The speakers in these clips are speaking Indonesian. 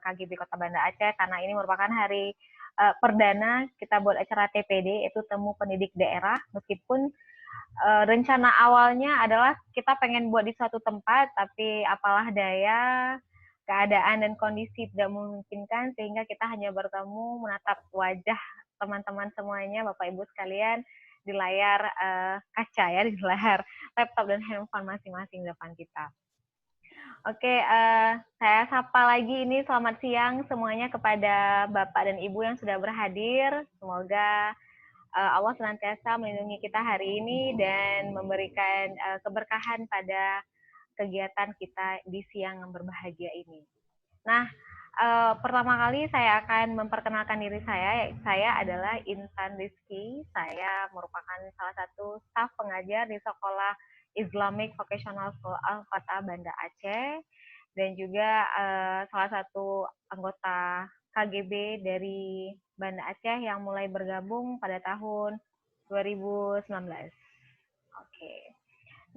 KGB Kota Banda Aceh, karena ini merupakan hari perdana kita buat acara TPD, yaitu Temu Pendidik Daerah. Meskipun rencana awalnya adalah kita pengen buat di suatu tempat, tapi apalah daya, keadaan dan kondisi tidak memungkinkan, sehingga kita hanya bertemu menatap wajah teman-teman semuanya, Bapak Ibu sekalian, di layar kaca ya, di layar laptop dan handphone masing-masing depan kita. Oke, saya sapa lagi ini selamat siang semuanya kepada Bapak dan Ibu yang sudah berhadir. Semoga Allah senantiasa melindungi kita hari ini dan memberikan keberkahan pada kegiatan kita di siang yang berbahagia ini. Nah, pertama kali saya akan memperkenalkan diri saya. Saya adalah Intan Rizky. Saya merupakan salah satu staf pengajar di Sekolah Islamic Vocational School Al-Fatah Banda Aceh, dan juga salah satu anggota KGB dari Banda Aceh yang mulai bergabung pada tahun 2019. Oke.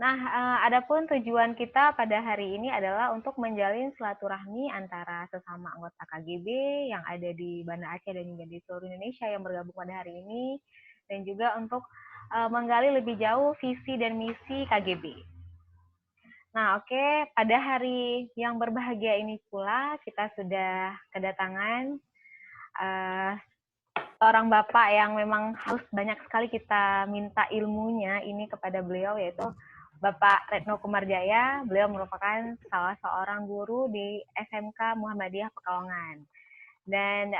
Nah, adapun tujuan kita pada hari ini adalah untuk menjalin silaturahmi antara sesama anggota KGB yang ada di Banda Aceh dan juga di seluruh Indonesia yang bergabung pada hari ini, dan juga untuk menggali lebih jauh visi dan misi KGB. Nah, oke, pada hari yang berbahagia ini pula kita sudah kedatangan seorang bapak yang memang harus banyak sekali kita minta ilmunya ini kepada beliau, yaitu Bapak Retno Kumarjaya. Beliau merupakan salah seorang guru di SMK Muhammadiyah Pekalongan. Dan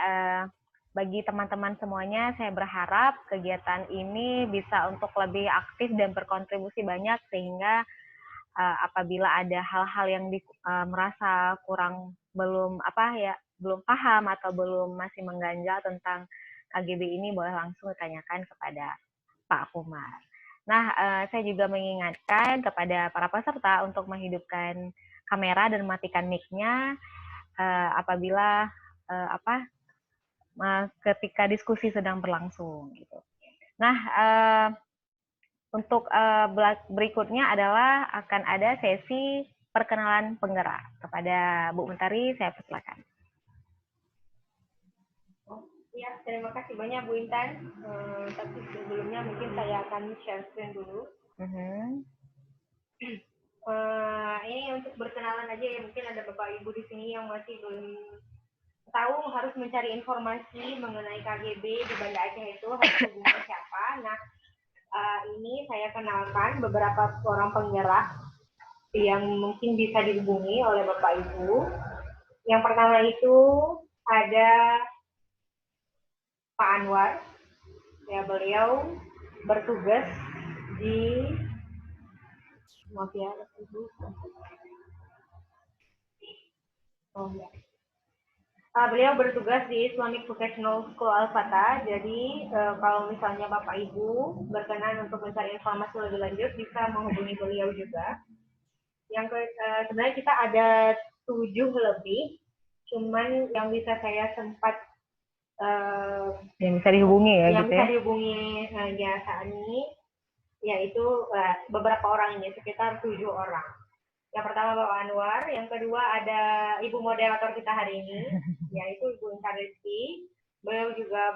bagi teman-teman semuanya, saya berharap kegiatan ini bisa untuk lebih aktif dan berkontribusi banyak, sehingga apabila ada hal-hal yang merasa belum paham atau belum masih mengganjal tentang KGB ini, boleh langsung ditanyakan kepada Pak Kumar. Nah, saya juga mengingatkan kepada para peserta untuk menghidupkan kamera dan mematikan mic-nya apabila ketika diskusi sedang berlangsung gitu. Nah, untuk berikutnya adalah akan ada sesi perkenalan penggerak. Kepada Bu Mentari, saya persilakan. Ya, terima kasih banyak Bu Intan. Tapi sebelumnya mungkin saya akan share screen dulu. Ini untuk berkenalan aja ya, mungkin ada Bapak Ibu di sini yang masih belum tahu harus mencari informasi mengenai KGB di Banda Aceh itu harus hubungi siapa. Nah, ini saya kenalkan beberapa orang penggerak yang mungkin bisa dihubungi oleh Bapak Ibu. Yang pertama itu ada Pak Anwar, ya, beliau bertugas di beliau bertugas di Islamic Vocational School Al-Fatah. Jadi kalau misalnya Bapak Ibu berkenan untuk mencari informasi lebih lanjut, bisa menghubungi beliau juga. Yang sebenarnya kita ada 7 lebih, cuman yang bisa saya sempat yang bisa dihubungi ya, yang gitu bisa ya? dihubungi ya saat ini, yaitu beberapa orang ini, sekitar 7 orang. Yang pertama Bapak Anwar, yang kedua ada Ibu moderator kita hari ini, yaitu Ibu Intan Rizky. Beliau juga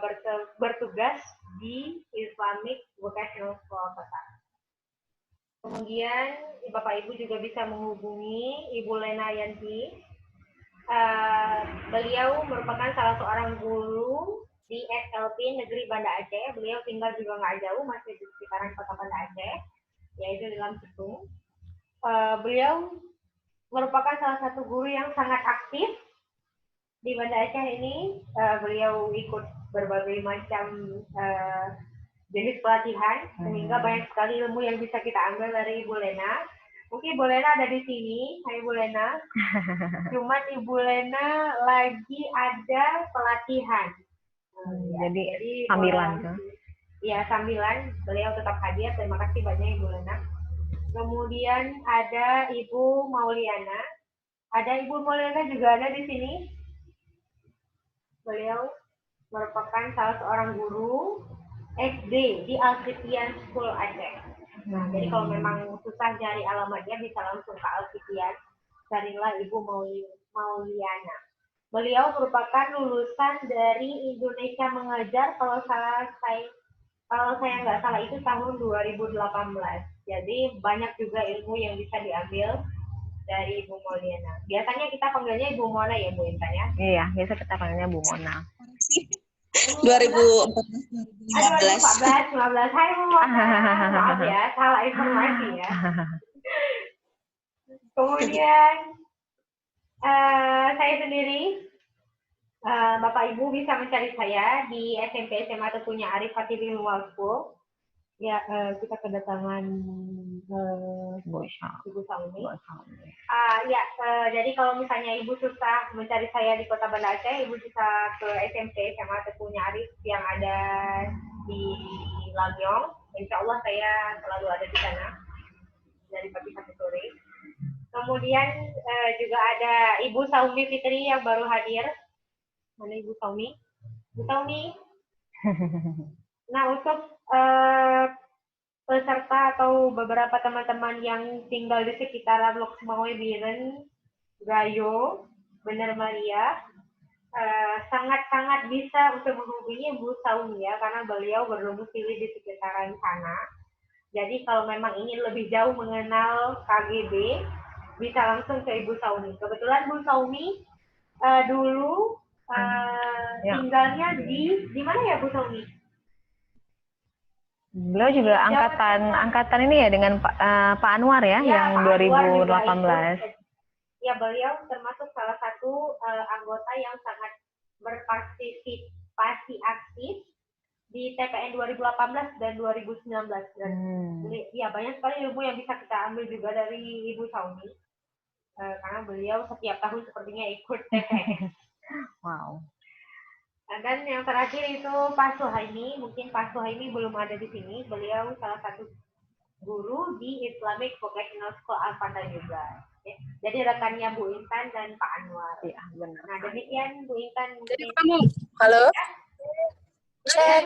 bertugas di Islamic Vocational School Al-Fatah. Kemudian Bapak Ibu juga bisa menghubungi Ibu Lena Yanti. Beliau merupakan salah seorang guru di SLP Negeri Banda Aceh. Beliau tinggal juga nggak jauh, masih di sekitaran Kota Banda Aceh, yaitu di Lamsetung. Beliau merupakan salah satu guru yang sangat aktif di Banda Aceh ini. Beliau ikut berbagai macam jenis pelatihan, sehingga banyak sekali ilmu yang bisa kita ambil dari Ibu Lena. Mungkin Ibu Lena ada di sini. Hai Ibu Lena. Cuman Ibu Lena lagi ada pelatihan. Jadi sambilan tuh. Ya, sambilan. Beliau tetap hadir. Terima kasih banyak Ibu Lena. Kemudian ada Ibu Mauliana. Ada Ibu Mauliana juga ada di sini. Beliau merupakan salah seorang guru SD di Al-Fitian School Aceh. Nah, jadi kalau memang susah cari alamatnya, bisa langsung ke Al-Fitian. Carilah Ibu Mauliana. Beliau merupakan lulusan dari Indonesia Mengajar kalau saya nggak salah itu tahun 2018. Jadi banyak juga ilmu yang bisa diambil dari Ibu Mauliana. Biasanya kita panggilnya Ibu Mona ya Bu Intan ya? Iya, biasa kita panggilnya Bu Mona. 2014, 15. Hai Bu Mona. Maaf ya, salah informasi ya. Kemudian saya sendiri, Bapak Ibu bisa mencari saya di SMP SMA tentunya Arif Fatih Walpo. Ya, kita kedatangan Ibu Saumi. Jadi kalau misalnya Ibu susah mencari saya di Kota Banda Aceh, Ibu bisa ke SMP SMA tentunya Arif yang ada di Lamyong. Insya Allah saya selalu ada di sana dari pagi sampai sore. Kemudian juga ada Ibu Saumi Fitri yang baru hadir. Mana Ibu Saumi? Ibu Saumi. Nah, untuk peserta atau beberapa teman-teman yang tinggal di sekitaran Loksmawe Biren, Gayo, Bener Maria, sangat-sangat bisa untuk menghubungi Bu Saumi ya, karena beliau berdomisili di sekitaran sana. Jadi kalau memang ingin lebih jauh mengenal KGB, bisa langsung ke Ibu Saumi. Kebetulan Bu Saumi dulu tinggalnya di mana ya Bu Saumi? Beliau juga angkatan ini ya dengan Pak Anwar ya, yang Pak 2018. Ya, beliau termasuk salah satu anggota yang sangat berpartisipasi aktif di TPN 2018 dan 2019. Dan ya banyak sekali ilmu yang bisa kita ambil juga dari Ibu Saumi. Karena beliau setiap tahun sepertinya ikut TPN. Wow. Dan yang terakhir itu Pak Suhaimi, mungkin Pak Suhaimi belum ada di sini. Beliau salah satu guru di Islamic Vocational School Al-Fata juga. Ya. Jadi rekannya Bu Intan dan Pak Anwar. Iya, benar. Nah, demikian Bu Intan. Jadi kamu, halo? Ya? Cek.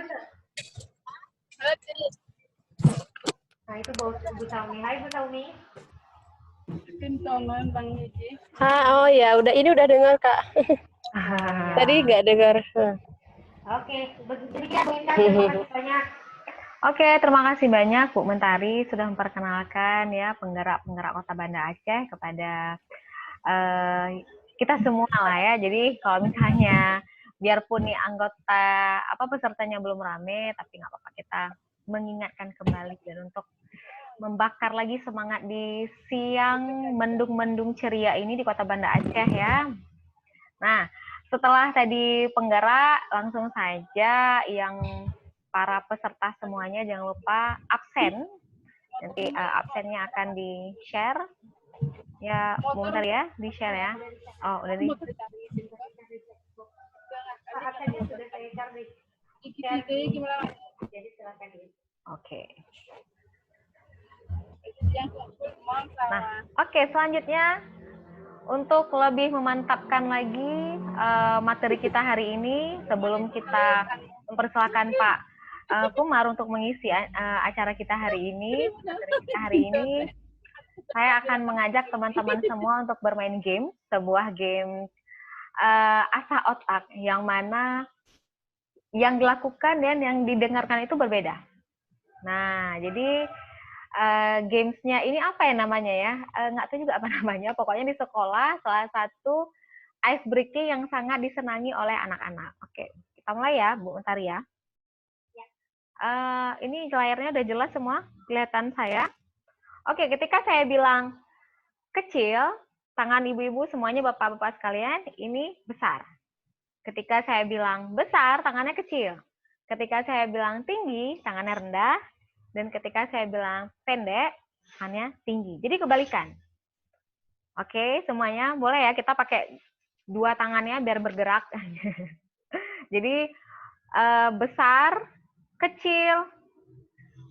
Nah, itu Bu Saumi. Hai Bu Saumi. Oh ya, ini udah dengar Kak. Tadi nggak dengar. Oke, demikian Bu Intan. Terima kasih banyak. Oke, terima kasih banyak Bu Mentari sudah memperkenalkan ya penggerak-penggerak Kota Banda Aceh kepada kita semua lah ya. Jadi kalau misalnya biarpun nih anggota pesertanya belum rame, tapi nggak apa-apa, kita mengingatkan kembali dan untuk membakar lagi semangat di siang mendung-mendung ceria ini di Kota Banda Aceh ya. Nah, setelah tadi penggerak, langsung saja yang para peserta semuanya jangan lupa absen. Nanti absennya akan di-share. Ya, bentar ya, di-share ya. Oh, udah di. Absennya sudah saya share di. Jadi silakan di. Oke. Nah, oke, selanjutnya untuk lebih memantapkan lagi materi kita hari ini, sebelum kita mempersilakan Pak Kumar untuk mengisi acara kita hari ini, saya akan mengajak teman-teman semua untuk bermain game, sebuah game asah otak, yang mana yang dilakukan dan yang didengarkan itu berbeda. Nah, jadi gamesnya ini apa ya namanya ya? Nggak tahu juga apa namanya. Pokoknya di sekolah salah satu ice breaking yang sangat disenangi oleh anak-anak. Oke, kita mulai ya, Bu Mentari ya. Ini layarnya udah jelas semua, kelihatan saya. Oke, ketika saya bilang kecil, tangan ibu-ibu semuanya bapak-bapak sekalian, ini besar. Ketika saya bilang besar, tangannya kecil. Ketika saya bilang tinggi, tangannya rendah. Dan ketika saya bilang pendek, tangannya tinggi. Jadi kebalikan. Oke, semuanya boleh ya, kita pakai dua tangannya biar bergerak. Jadi besar, kecil,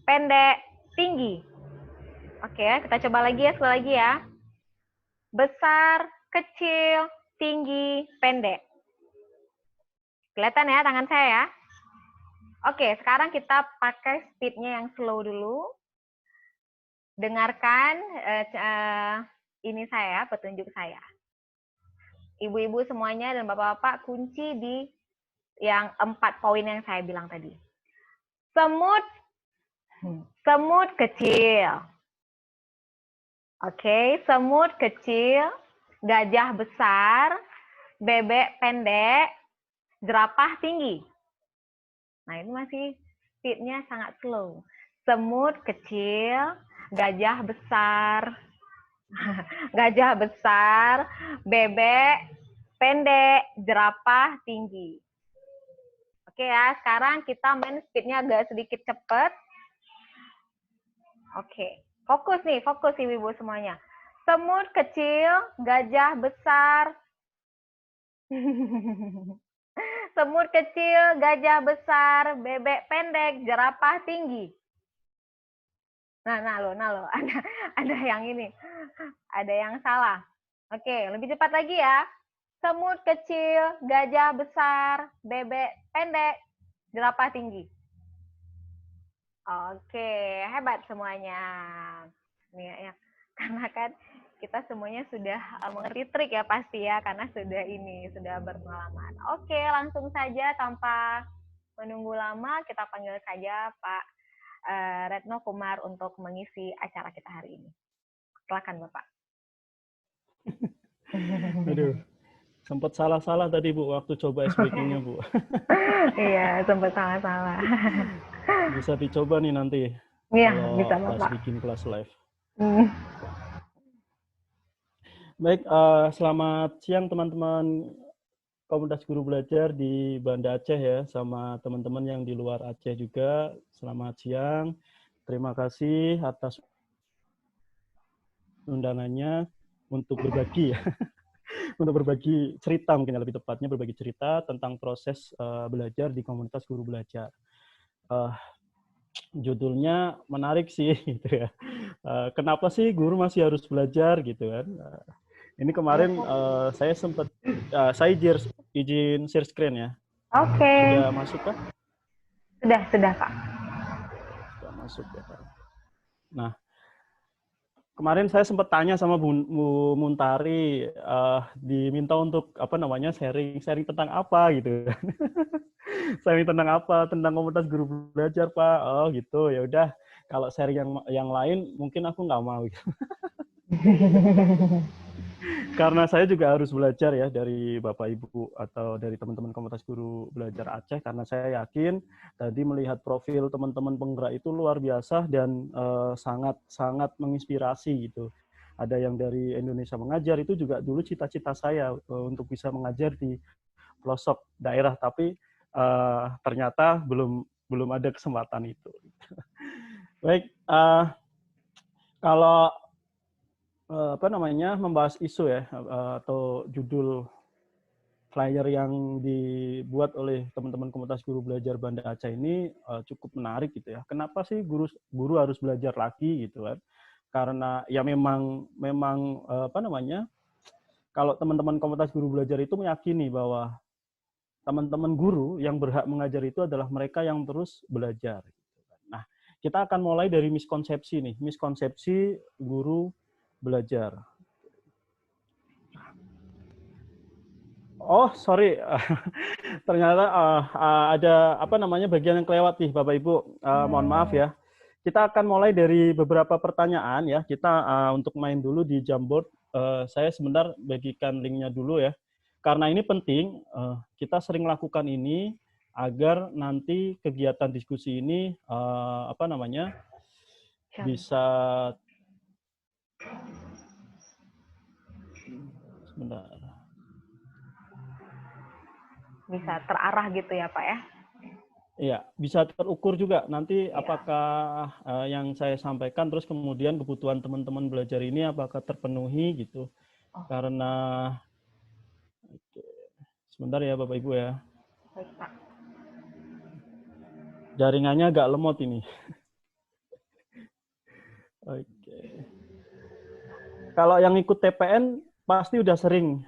pendek, tinggi. Oke, kita coba lagi ya, sekali lagi ya. Besar, kecil, tinggi, pendek. Kelihatan ya tangan saya ya? Oke, sekarang kita pakai speednya yang slow dulu. Dengarkan ini saya, petunjuk saya. ibu-ibu semuanya dan bapak-bapak kunci di yang 4 poin yang saya bilang tadi. Semut kecil. Oke, semut kecil, gajah besar, bebek pendek, jerapah tinggi. Nah, ini masih speednya sangat slow. Semut kecil, gajah besar, bebek pendek, jerapah tinggi. Oke ya, sekarang kita main speednya agak sedikit cepat. Oke, fokus ibu-ibu semuanya. Semut kecil, gajah besar. Semut kecil, gajah besar, bebek pendek, jerapah tinggi. Nah lo, ada yang ini, ada yang salah. Oke, lebih cepat lagi ya. Semut kecil, gajah besar, bebek pendek, jerapah tinggi. Oke, hebat semuanya. Nih ya, karena kan kita semuanya sudah mengerti trik ya pasti ya, karena sudah berpengalaman. Oke, langsung saja tanpa menunggu lama kita panggil saja Pak Retno Kumar untuk mengisi acara kita hari ini. Silakan Bapak. Aduh, sempat salah-salah tadi Bu waktu coba speaking-nya Bu. Iya, sempat salah-salah. Bisa dicoba nih nanti. Iya, kalau bisa pas Bapak. bikin kelas live. Baik, selamat siang teman-teman komunitas guru belajar di Banda Aceh ya, sama teman-teman yang di luar Aceh juga. Selamat siang, terima kasih atas undangannya untuk berbagi ya, untuk berbagi cerita mungkin lebih tepatnya berbagi cerita tentang proses belajar di komunitas guru belajar. Judulnya menarik sih, gitu ya. Kenapa sih guru masih harus belajar gitu kan? Ini kemarin saya sempat, saya izin share screen ya. Oke. Sudah masuk kah? Sudah Pak. Sudah masuk ya. Nah, kemarin saya sempat tanya sama Bu Muntari, diminta untuk sharing tentang apa gitu. Sharing tentang apa? Tentang komunitas guru belajar Pak. Oh gitu, ya udah. Kalau sharing yang lain mungkin aku nggak mau. Gitu. Karena saya juga harus belajar ya dari Bapak Ibu atau dari teman-teman komunitas guru belajar Aceh, karena saya yakin tadi melihat profil teman-teman penggerak itu luar biasa dan sangat menginspirasi gitu. Ada yang dari Indonesia Mengajar, itu juga dulu cita-cita saya untuk bisa mengajar di pelosok daerah, tapi ternyata belum ada kesempatan itu. Baik, kalau membahas isu ya, atau judul flyer yang dibuat oleh teman-teman komunitas guru belajar Banda Aceh ini cukup menarik gitu ya. Kenapa sih guru harus belajar lagi gitu kan? Karena ya memang kalau teman-teman komunitas guru belajar itu meyakini bahwa teman-teman guru yang berhak mengajar itu adalah mereka yang terus belajar. Nah, kita akan mulai dari miskonsepsi nih, miskonsepsi guru belajar. Oh, sorry. Ternyata ada bagian yang kelewat nih, Bapak Ibu. Mohon maaf ya. Kita akan mulai dari beberapa pertanyaan ya. Kita untuk main dulu di Jamboard. Saya sebentar bagikan linknya dulu ya. Karena ini penting, kita sering lakukan ini agar nanti kegiatan diskusi ini bisa sebentar. Bisa terarah gitu ya Pak ya? Iya, bisa terukur juga nanti apakah yang saya sampaikan terus kemudian kebutuhan teman-teman belajar ini apakah terpenuhi gitu. Karena sebentar ya Bapak Ibu ya. Baik, Pak. Jaringannya agak lemot ini. Oke. Kalau yang ikut TPN pasti udah sering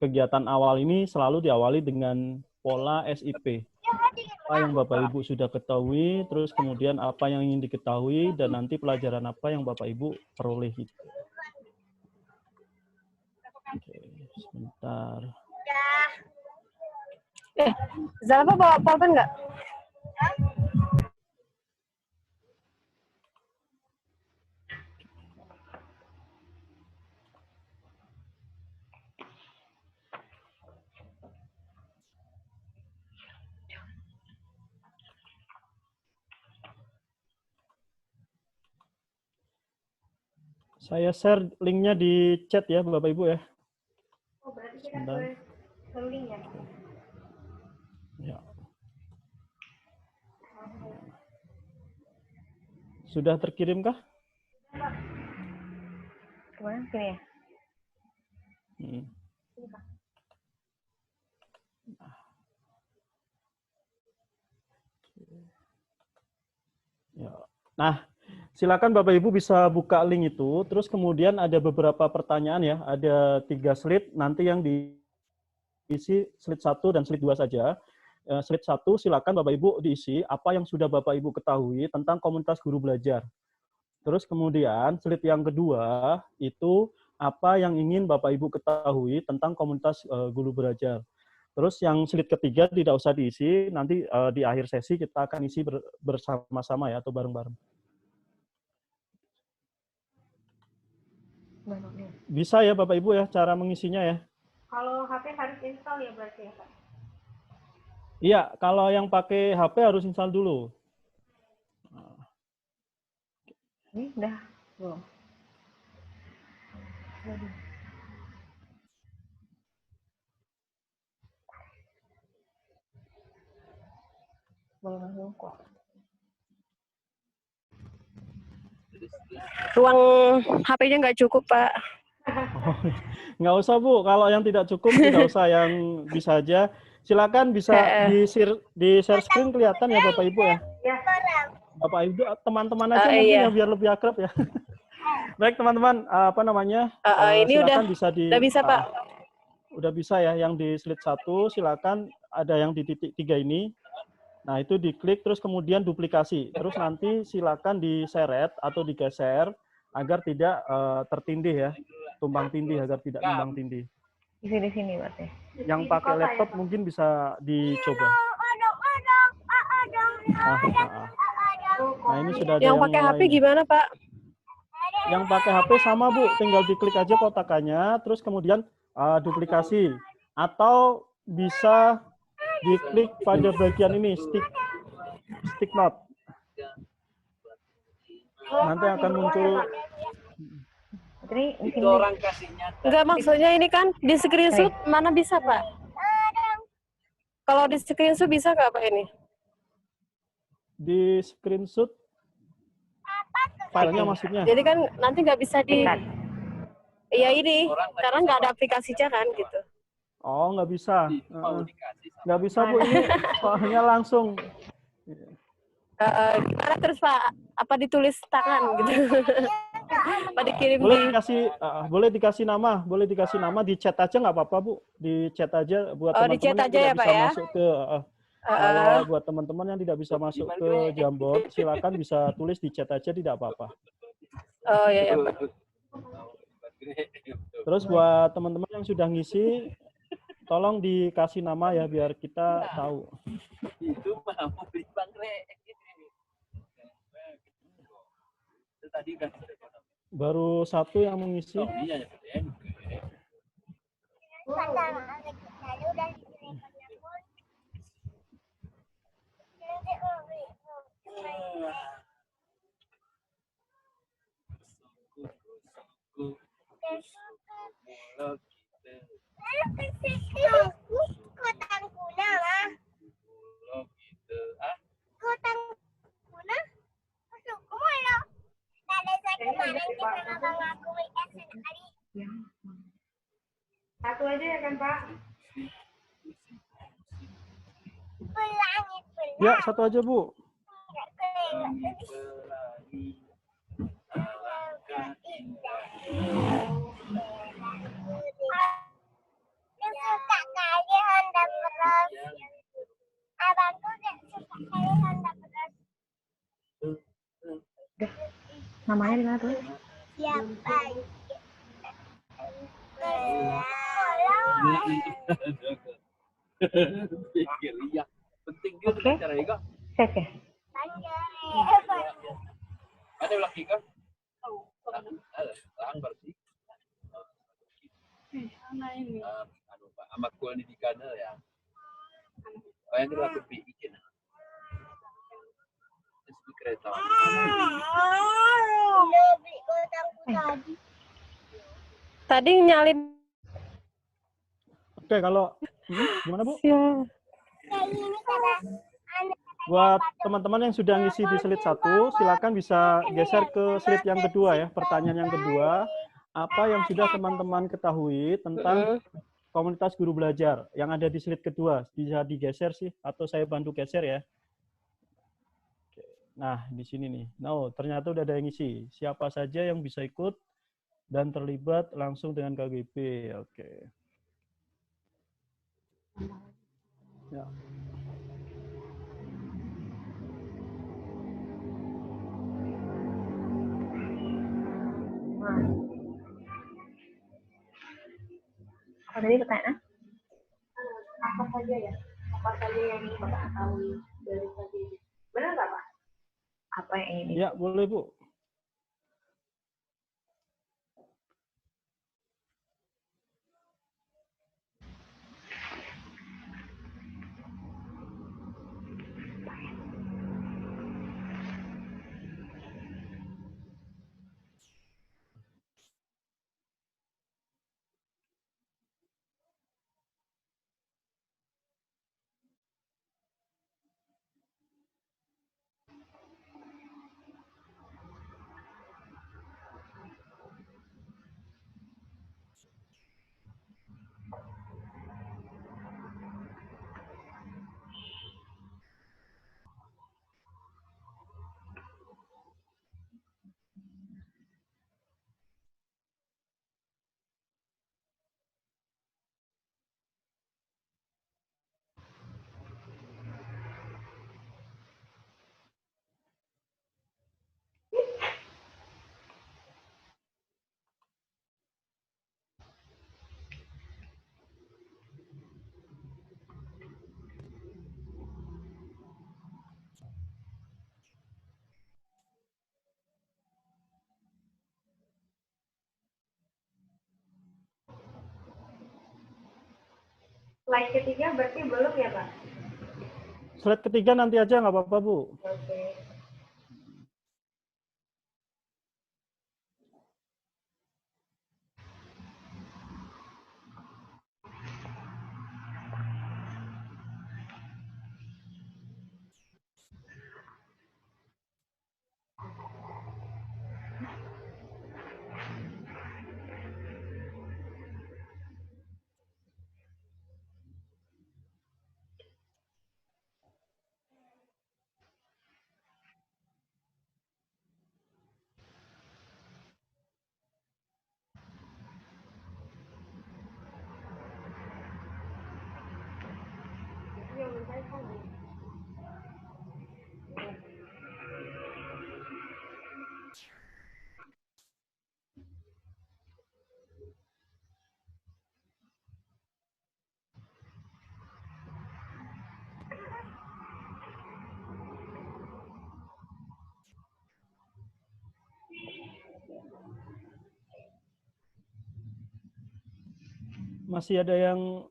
kegiatan awal ini selalu diawali dengan pola SIP. Apa yang Bapak Ibu sudah ketahui, terus kemudian apa yang ingin diketahui, dan nanti pelajaran apa yang Bapak Ibu peroleh itu. Oke. Sebentar. Zalfa bawa pulpen nggak? Saya share linknya di chat ya, Bapak Ibu ya. Oh, berarti kita Sebentar. ke link ya, Pak? Ya. Sudah terkirimkah? Kemana? Sini ya? Hmm. Ya. Nah, silakan Bapak Ibu bisa buka link itu. Terus kemudian ada beberapa pertanyaan ya. Ada 3 slide. Nanti yang diisi slide 1 dan slide 2 saja. Slide 1 silakan Bapak Ibu diisi apa yang sudah Bapak Ibu ketahui tentang komunitas guru belajar. Terus kemudian slide yang kedua itu apa yang ingin Bapak Ibu ketahui tentang komunitas guru belajar. Terus yang slide ketiga tidak usah diisi, nanti di akhir sesi kita akan isi bersama-sama ya atau bareng-bareng. Bisa ya Bapak Ibu ya cara mengisinya ya? Kalau HP harus install ya berarti ya, Pak? Iya, kalau yang pakai HP harus install dulu. Ini udah belum? Belum langsung kok. Ruang HP-nya nggak cukup, Pak. Oh, nggak usah Bu, kalau yang tidak cukup tidak usah, yang bisa aja. Silakan bisa di share screen kelihatan ya Bapak Ibu ya. Bapak Ibu teman-teman aja mungkin iya. ya biar lebih akrab ya. Baik teman-teman, apa namanya? Ini silakan udah bisa Pak. Udah bisa ya, yang di slide 1 silakan ada yang di titik 3 ini. Nah, itu diklik terus kemudian duplikasi. Terus nanti silakan diseret atau digeser agar tidak tertindih ya. Tumpang tindih, agar tidak tumpang tindih. Di sini berarti. Yang pakai laptop mungkin bisa dicoba. Nah, ini sudah ada yang pakai HP gimana, Pak? Yang pakai HP sama Bu, tinggal diklik aja kotakannya, terus kemudian duplikasi. Atau bisa diklik pada bagian ini, stick note. Nanti akan muncul. Itu orang kasihnya. Enggak, maksudnya ini kan di screenshot mana bisa, Pak? Kalau di screenshot bisa nggak, Pak, ini? Di screenshot filenya maksudnya. Jadi kan nanti nggak bisa di... Iya ini, karena nggak ada aplikasinya kan, gitu. Oh, nggak bisa. Nggak bisa, Bu. Ini soalnya langsung. Gimana terus, Pak? Apa ditulis tangan gitu? Apa dikirim boleh dikasih nama, di chat aja nggak apa-apa Bu, di chat aja buat teman-teman yang tidak bisa masuk ke kalau buat teman-teman yang tidak bisa masuk ke Jamboard, silakan bisa tulis di chat aja, tidak apa-apa. Oh iya. Terus buat teman-teman yang sudah ngisi, tolong dikasih nama ya biar kita tahu. Itu mau beli bangre. Tadi kan baru satu yang mengisi. Oh, iya, Satu aja ya kan Pak? Ya, satu aja Bu. Suka kali Honda Bros. Abangku gak suka kali Honda Bros. Namanya di mana tuh? Siapa? Bola. Pikir iya. Penting dia Oke. dengan cara itu. Cek ya. Ada lagi kan? Lang bersih. Anu Pak, amat kual di kanal ya. Kayak ini laku bikin. Itu kereta. Tadi nyalin. Oke, kalau gimana Bu? Ya. Buat teman-teman yang sudah ngisi di slide 1, silakan bisa geser ke slide yang kedua ya. Pertanyaan yang kedua, apa yang sudah teman-teman ketahui tentang komunitas guru belajar yang ada di slide kedua? Bisa digeser sih, atau saya bantu geser ya. Oke. Nah, di sini nih. Nah, ternyata udah ada yang ngisi. Siapa saja yang bisa ikut dan terlibat langsung dengan KGP. Oke. Ya. Apa tadi pertanyaan? Apa saja ya? Apa saja yang ingin Bapak ketahui dari tadi? Benar nggak Pak? Apa yang ini? Ya, boleh Bu. Slide ketiga berarti belum ya Pak? Slide ketiga nanti aja nggak apa-apa Bu. Oke. Masih ada yang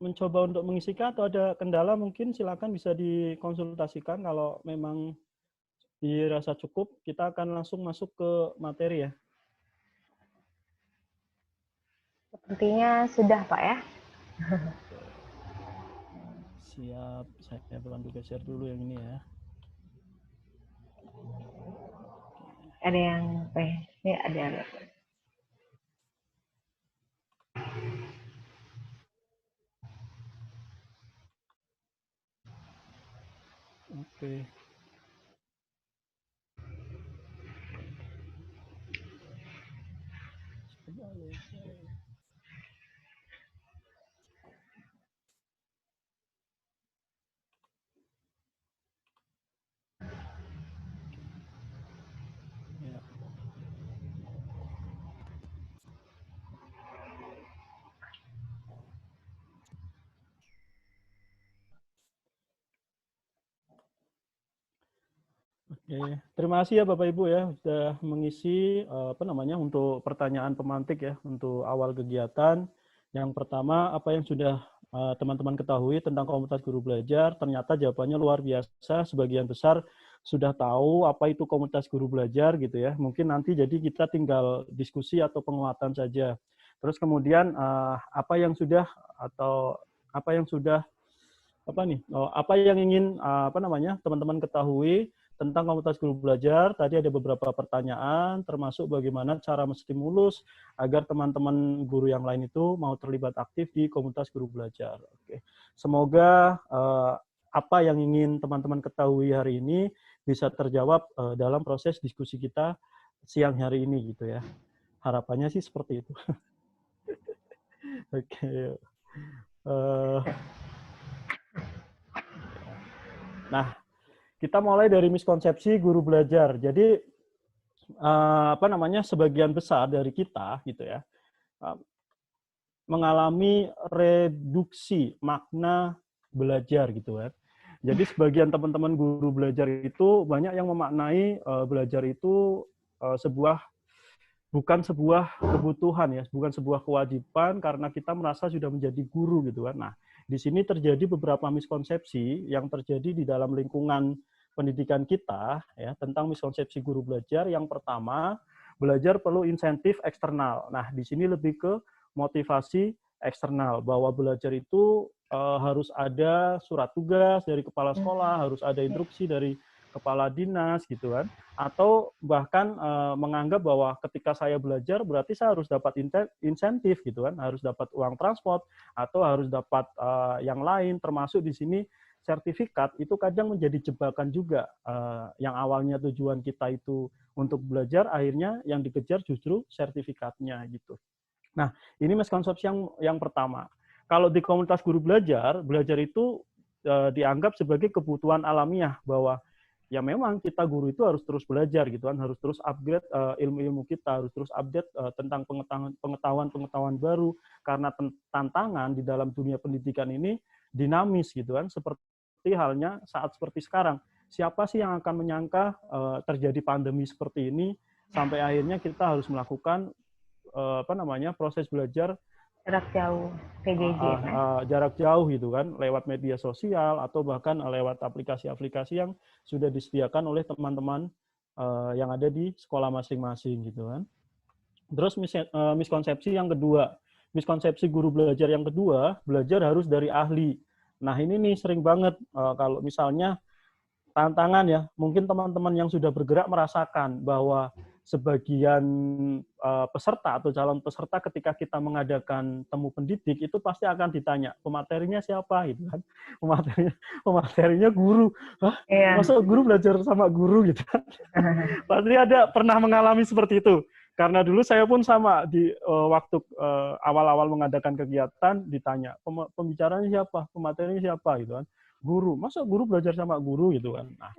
mencoba untuk mengisikan atau ada kendala mungkin silakan bisa dikonsultasikan. Kalau memang dirasa cukup, kita akan langsung masuk ke materi ya. Sepertinya sudah Pak ya. Siap, saya bantu geser dulu yang ini ya. Ada yang ini ada. Oke. Ya. Oke, terima kasih ya Bapak Ibu ya sudah mengisi untuk pertanyaan pemantik ya untuk awal kegiatan. Yang pertama, apa yang sudah teman-teman ketahui tentang komunitas guru belajar? Ternyata jawabannya luar biasa. Sebagian besar sudah tahu apa itu komunitas guru belajar gitu ya. Mungkin nanti jadi kita tinggal diskusi atau penguatan saja. Terus kemudian apa yang sudah apa yang ingin teman-teman ketahui tentang komunitas guru belajar. Tadi ada beberapa pertanyaan, termasuk bagaimana cara menstimulus agar teman-teman guru yang lain itu mau terlibat aktif di komunitas guru belajar. Oke. Semoga apa yang ingin teman-teman ketahui hari ini bisa terjawab dalam proses diskusi kita siang hari ini gitu ya. Harapannya sih seperti itu. Oke. Nah, kita mulai dari miskonsepsi guru belajar. Jadi sebagian besar dari kita gitu ya mengalami reduksi makna belajar gitu kan. Jadi sebagian teman-teman guru belajar itu banyak yang memaknai belajar itu bukan sebuah kebutuhan ya, bukan sebuah kewajiban karena kita merasa sudah menjadi guru gitu kan. Nah, di sini terjadi beberapa miskonsepsi yang terjadi di dalam lingkungan pendidikan kita ya tentang miskonsepsi guru belajar. Yang pertama, belajar perlu insentif eksternal. Nah, di sini lebih ke motivasi eksternal bahwa belajar itu harus ada surat tugas dari kepala sekolah, harus ada instruksi dari kepala dinas gitu kan, atau bahkan menganggap bahwa ketika saya belajar berarti saya harus dapat insentif gitu kan, harus dapat uang transport atau harus dapat yang lain, termasuk di sini sertifikat. Itu kadang menjadi jebakan juga, yang awalnya tujuan kita itu untuk belajar, akhirnya yang dikejar justru sertifikatnya gitu. Nah, ini miskonsepsi yang pertama. Kalau di komunitas guru belajar itu dianggap sebagai kebutuhan alamiah, bahwa ya memang kita guru itu harus terus belajar gitu kan, harus terus upgrade ilmu-ilmu kita, harus terus update tentang pengetahuan baru, karena tantangan di dalam dunia pendidikan ini dinamis gitu kan, seperti halnya saat seperti sekarang. Siapa sih yang akan menyangka terjadi pandemi seperti ini sampai akhirnya kita harus melakukan proses belajar Jarak jauh, PJJ. Jarak jauh gitu kan, lewat media sosial atau bahkan lewat aplikasi-aplikasi yang sudah disediakan oleh teman-teman yang ada di sekolah masing-masing gitu kan. Terus miskonsepsi yang kedua, miskonsepsi guru belajar yang kedua, belajar harus dari ahli. Nah, ini nih sering banget kalau misalnya tantangan ya, mungkin teman-teman yang sudah bergerak merasakan bahwa sebagian peserta atau calon peserta ketika kita mengadakan temu pendidik itu pasti akan ditanya, pematerinya siapa gitu kan. Pematerinya guru. Hah? Iya. Masa guru belajar sama guru gitu kan. Pasti ada pernah mengalami seperti itu. Karena dulu saya pun sama di waktu awal-awal mengadakan kegiatan ditanya, pembicaranya siapa, pematerinya siapa gitu kan. Guru, masa guru belajar sama guru gitu kan. Nah,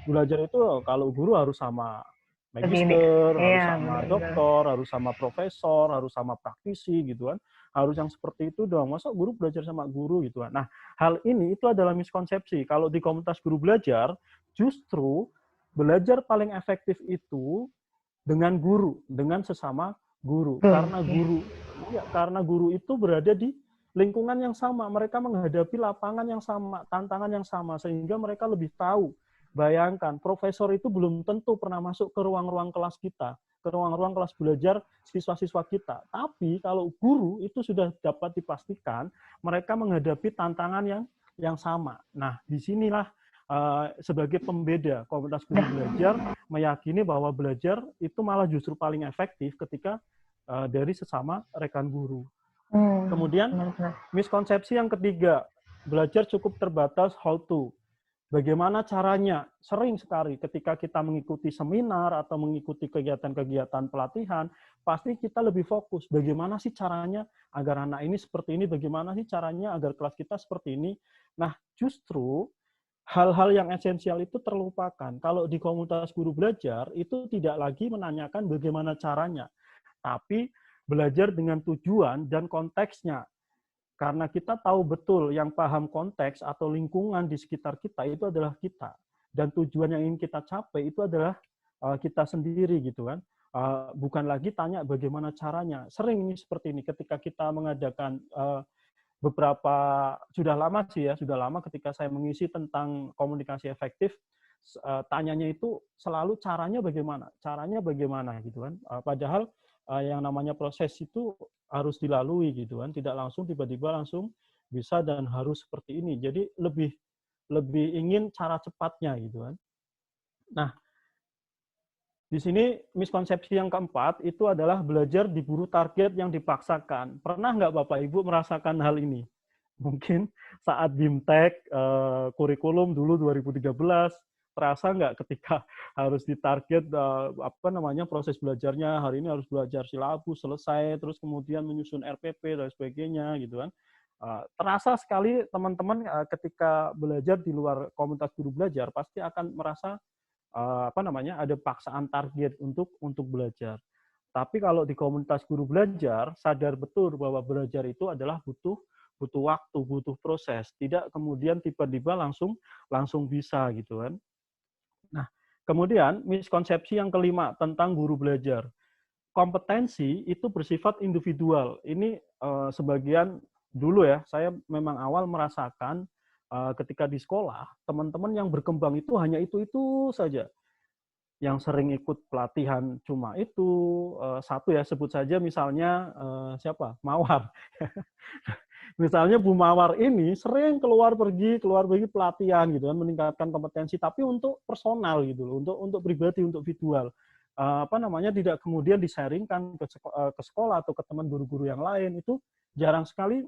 belajar itu kalau guru harus sama magister, harus sama doktor, harus sama profesor, harus sama praktisi gitu kan. Harus yang seperti itu dong. Masa guru belajar sama guru gitu kan. Nah, hal ini itu adalah miskonsepsi. Kalau di komunitas guru belajar, justru belajar paling efektif itu dengan guru, dengan sesama guru. Karena guru itu berada di lingkungan yang sama, mereka menghadapi lapangan yang sama, tantangan yang sama, sehingga mereka lebih tahu. Bayangkan, profesor itu belum tentu pernah masuk ke ruang-ruang kelas kita, ke ruang-ruang kelas belajar siswa-siswa kita. Tapi kalau guru itu sudah dapat dipastikan, mereka menghadapi tantangan yang sama. Nah, disinilah sebagai pembeda komunitas guru belajar meyakini bahwa belajar itu malah justru paling efektif ketika dari sesama rekan guru. Kemudian miskonsepsi yang ketiga, belajar cukup terbatas how to. Bagaimana caranya? Sering sekali ketika kita mengikuti seminar atau mengikuti kegiatan-kegiatan pelatihan, pasti kita lebih fokus. Bagaimana sih caranya agar anak ini seperti ini? Bagaimana sih caranya agar kelas kita seperti ini? Nah, justru hal-hal yang esensial itu terlupakan. Kalau di komunitas guru belajar, itu tidak lagi menanyakan bagaimana caranya, tapi belajar dengan tujuan dan konteksnya. Karena kita tahu betul yang paham konteks atau lingkungan di sekitar kita itu adalah kita. dan tujuan yang ingin kita capai itu adalah kita sendiri gitu kan. Bukan lagi tanya bagaimana caranya. Sering ini seperti ini ketika kita mengadakan beberapa, sudah lama ketika saya mengisi tentang komunikasi efektif, tanyanya itu selalu caranya bagaimana gitu kan. Padahal yang namanya proses itu harus dilalui gitu kan, tidak langsung tiba-tiba langsung bisa dan harus seperti ini. Jadi lebih ingin cara cepatnya gitu kan. Nah, di sini miskonsepsi yang keempat itu adalah belajar diburu target yang dipaksakan. Pernah nggak Bapak Ibu merasakan hal ini? Mungkin saat BIMTEK kurikulum dulu 2013, terasa nggak ketika harus ditarget proses belajarnya, hari ini harus belajar silabus selesai, terus kemudian menyusun RPP dan sebagainya gitu kan. Terasa sekali teman-teman ketika belajar di luar komunitas guru belajar pasti akan merasa ada paksaan target untuk belajar. Tapi kalau di komunitas guru belajar sadar betul bahwa belajar itu adalah butuh waktu, butuh proses, tidak kemudian tiba-tiba langsung bisa gitu kan. Nah, kemudian miskonsepsi yang kelima tentang guru belajar. Kompetensi itu bersifat individual. Ini sebagian dulu ya, saya memang awal merasakan ketika di sekolah, teman-teman yang berkembang itu hanya itu saja. Yang sering ikut pelatihan cuma itu, satu ya, sebut saja misalnya siapa? Mawar. Misalnya Bu Mawar ini sering keluar pergi pelatihan gitu kan, meningkatkan kompetensi, tapi untuk personal gitu loh, untuk pribadi, untuk individual. Tidak kemudian disaringkan ke sekolah atau ke teman guru-guru yang lain. Itu jarang sekali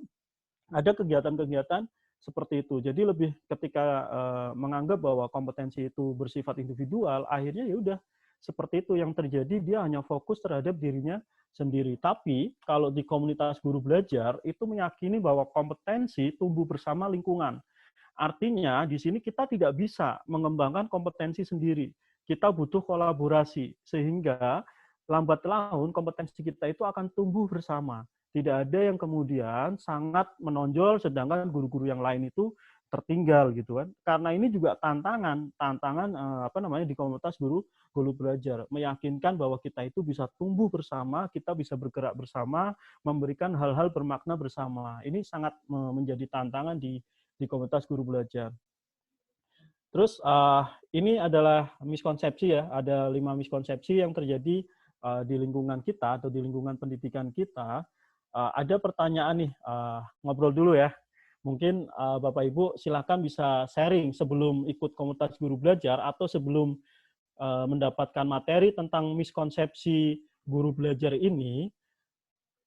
ada kegiatan-kegiatan seperti itu. Jadi lebih ketika menganggap bahwa kompetensi itu bersifat individual, akhirnya ya udah seperti itu yang terjadi, dia hanya fokus terhadap dirinya sendiri. Tapi kalau di komunitas guru belajar itu meyakini bahwa kompetensi tumbuh bersama lingkungan. Artinya di sini kita tidak bisa mengembangkan kompetensi sendiri. Kita butuh kolaborasi sehingga lambat laun kompetensi kita itu akan tumbuh bersama. Tidak ada yang kemudian sangat menonjol sedangkan guru-guru yang lain itu tertinggal gitu kan. Karena ini juga tantangan di komunitas guru belajar, meyakinkan bahwa kita itu bisa tumbuh bersama, kita bisa bergerak bersama, memberikan hal-hal bermakna bersama. Ini sangat menjadi tantangan di komunitas guru belajar. Terus ini adalah miskonsepsi ya, ada 5 miskonsepsi yang terjadi di lingkungan kita atau di lingkungan pendidikan kita. Ada pertanyaan nih, ngobrol dulu ya. Mungkin Bapak Ibu silakan bisa sharing sebelum ikut komunitas guru belajar atau sebelum mendapatkan materi tentang miskonsepsi guru belajar ini.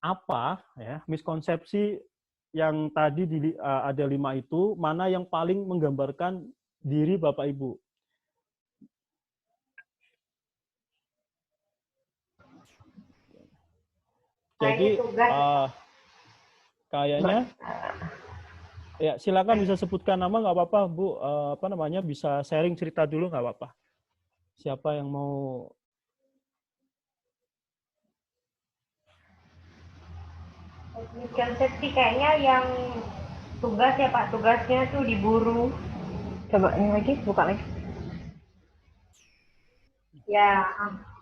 Apa ya miskonsepsi yang tadi ada 5 itu, mana yang paling menggambarkan diri Bapak Ibu? Jadi kayaknya ya silakan bisa sebutkan nama, nggak apa-apa Bu, bisa sharing cerita dulu nggak apa-apa. Siapa yang mau? Konsepsi kayaknya yang tugas ya Pak, tugasnya tuh diburu. Coba ini lagi, buka lagi. Ya,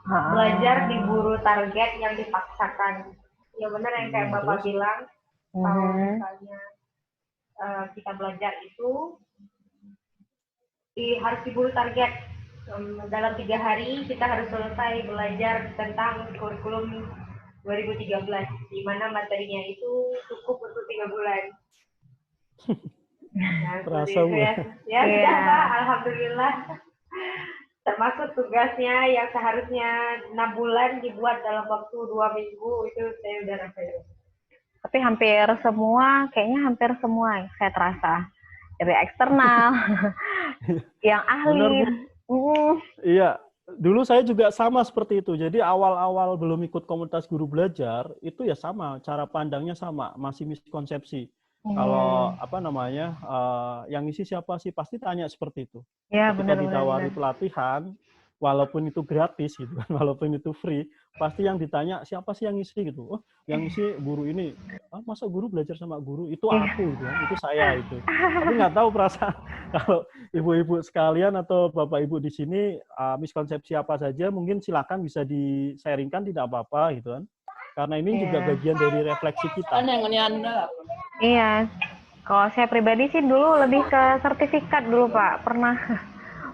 belajar diburu target yang dipaksakan. Ya benar yang kayak Bapak bilang, kalau misalnya kita belajar itu harus diburu target. Dalam 3 hari kita harus selesai belajar tentang kurikulum 2013, di mana materinya itu cukup untuk 3 bulan. Nah, Terasa Bu. Ya, sudah Pak, alhamdulillah. Termasuk tugasnya yang seharusnya 6 bulan dibuat dalam waktu 2 minggu, itu saya udah rasain. Tapi hampir semua saya terasa. Dari eksternal, yang ahli. Iya, dulu saya juga sama seperti itu. Jadi awal-awal belum ikut komunitas guru belajar, itu ya sama, cara pandangnya sama, masih miskonsepsi. Kalau yang ngisi siapa sih, pasti tanya seperti itu. Ya, ketika ditawari pelatihan, walaupun itu gratis gitu kan, walaupun itu free, pasti yang ditanya siapa sih yang ngisi gitu. Oh, yang ngisi guru ini. Ah, masa guru belajar sama guru? Itu aku gitu kan, itu saya itu. Tapi nggak tahu perasaan kalau ibu-ibu sekalian atau bapak ibu di sini miskonsepsi apa saja, mungkin silakan bisa di-sharingkan, tidak apa-apa gitu kan. Karena ini juga bagian dari refleksi kita. Iya. Kalau saya pribadi sih dulu lebih ke sertifikat dulu Pak. Pernah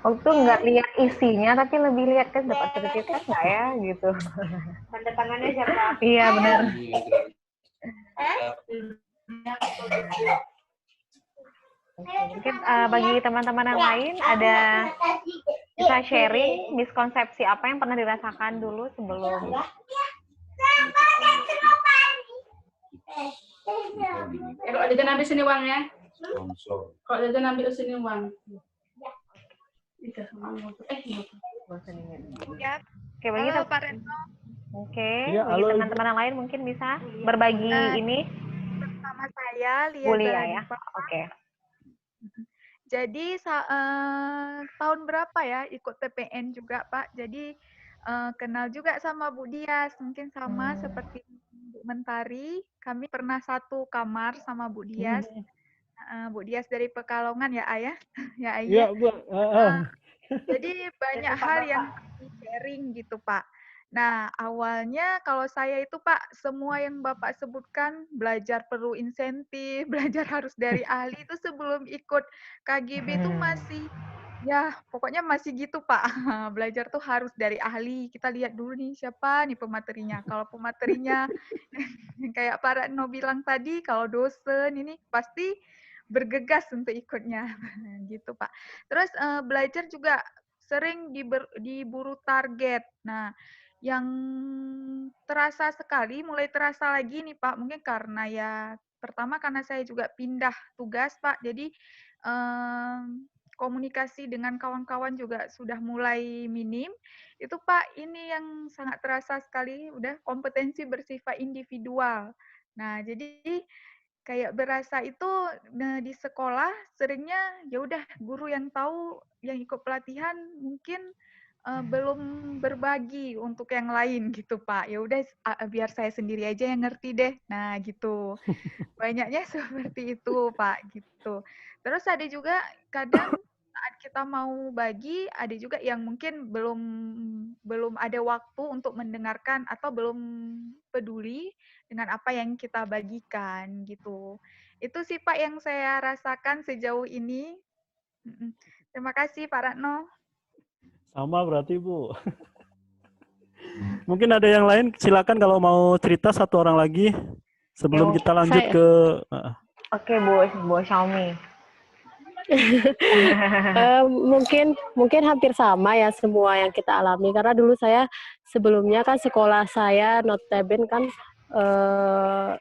waktu nggak lihat isinya tapi lebih lihat ke dapat sertifikat nggak ya gitu. Tanda tangannya siapa? Iya benar. Mungkin bagi teman-teman yang lain ada bisa sharing miskonsepsi apa yang pernah dirasakan dulu sebelum Kalau jajan ambil sini uangnya. Kalau jajan ambil sini uang. Ya. Oke, bagi Pak Retno. Oke, Ya, bagi teman-teman yang lain mungkin bisa berbagi ini Sama saya Lia Bulia Zalani ya. Pak. Oke. Jadi tahun berapa ya ikut TPN juga Pak. Jadi kenal juga sama Bu Dias. Mungkin sama seperti Bu Mentari. Kami pernah satu kamar sama Bu Dias. Bu Dias dari Pekalongan ya Ayah. Ya Ayah. Iya, Bu. Jadi banyak hal yang kami sharing gitu Pak. Nah, awalnya kalau saya itu Pak, semua yang Bapak sebutkan, belajar perlu insentif, belajar harus dari ahli, itu sebelum ikut KGB itu masih, ya pokoknya masih gitu Pak. Belajar tuh harus dari ahli, kita lihat dulu nih siapa nih pematerinya. Kalau pematerinya yang kayak Pak Retno bilang tadi, kalau dosen ini pasti bergegas untuk ikutnya, gitu Pak. Terus belajar juga sering diburu target. Nah, yang terasa sekali, mulai terasa lagi nih Pak, mungkin karena ya pertama karena saya juga pindah tugas Pak, jadi komunikasi dengan kawan-kawan juga sudah mulai minim. Itu Pak, ini yang sangat terasa sekali, udah kompetensi bersifat individual. Nah, jadi kayak berasa itu di sekolah seringnya ya udah guru yang tahu yang ikut pelatihan mungkin belum berbagi untuk yang lain gitu Pak. Ya udah biar saya sendiri aja yang ngerti deh. Nah, gitu. Banyaknya seperti itu Pak gitu. Terus ada juga kadang saat kita mau bagi ada juga yang mungkin belum ada waktu untuk mendengarkan atau belum peduli dengan apa yang kita bagikan gitu. Itu sih Pak yang saya rasakan sejauh ini. Terima kasih Pak Retno. Sama berarti, Bu. Mungkin ada yang lain, silakan kalau mau cerita satu orang lagi sebelum kita lanjut ke Oke, Bu Xiaomi. Mungkin hampir sama ya semua yang kita alami karena dulu saya sebelumnya kan sekolah saya notabene kan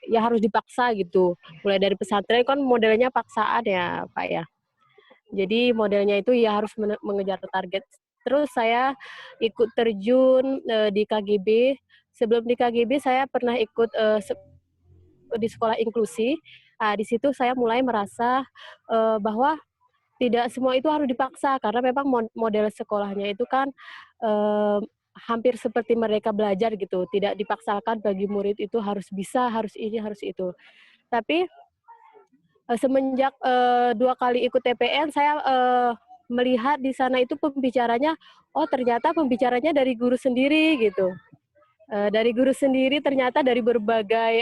ya harus dipaksa gitu. Mulai dari pesantren kan modelnya paksaan ya Pak ya. Jadi modelnya itu ya harus mengejar target. Terus saya ikut terjun di KGB. Sebelum di KGB saya pernah ikut di sekolah inklusi. Nah, di situ saya mulai merasa bahwa tidak semua itu harus dipaksa karena memang model sekolahnya itu kan hampir seperti mereka belajar gitu. Tidak dipaksakan bagi murid itu harus bisa, harus ini, harus itu. Tapi semenjak 2 kali ikut TPN, saya melihat di sana itu pembicaranya, oh ternyata pembicaranya dari guru sendiri gitu. Dari guru sendiri ternyata dari berbagai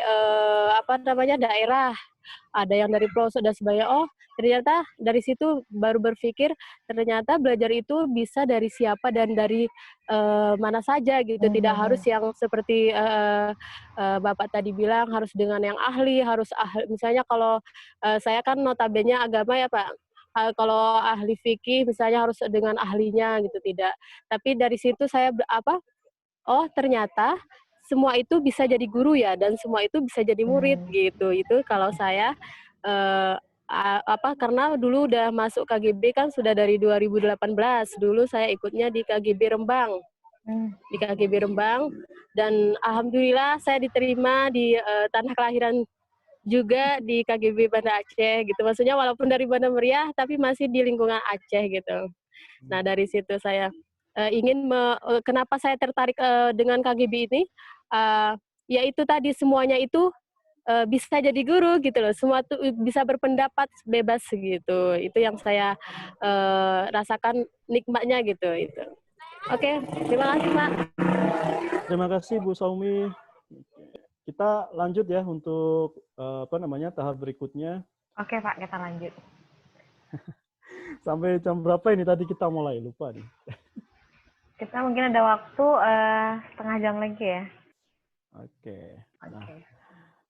daerah, ada yang dari pelosok dan sebagainya. Oh ternyata dari situ baru berpikir ternyata belajar itu bisa dari siapa dan dari mana saja gitu. Tidak harus yang seperti Bapak tadi bilang harus dengan yang ahli, harus ahli. Misalnya kalau saya kan notabene agama ya Pak. Kalau ahli fikih misalnya harus dengan ahlinya gitu, tidak. Tapi dari situ saya oh ternyata semua itu bisa jadi guru ya dan semua itu bisa jadi murid gitu. Itu kalau saya karena dulu udah masuk KGB kan sudah dari 2018. Dulu saya ikutnya di KGB Rembang. Di KGB Rembang dan alhamdulillah saya diterima di tanah kelahiran juga di KGB Banda Aceh gitu. Maksudnya walaupun dari Banda Meriah tapi masih di lingkungan Aceh gitu. Nah, dari situ saya kenapa saya tertarik dengan KGB ini, yaitu tadi semuanya itu bisa jadi guru gitu loh, semua tuh bisa berpendapat bebas gitu, itu yang saya rasakan nikmatnya gitu itu. Oke, terima kasih Pak. Terima kasih Bu Saumi. Kita lanjut ya untuk tahap berikutnya. Oke Pak, kita lanjut. Sampai jam berapa ini tadi kita mulai? Lupa nih. Kita mungkin ada waktu setengah jam lagi ya. Oke. Nah,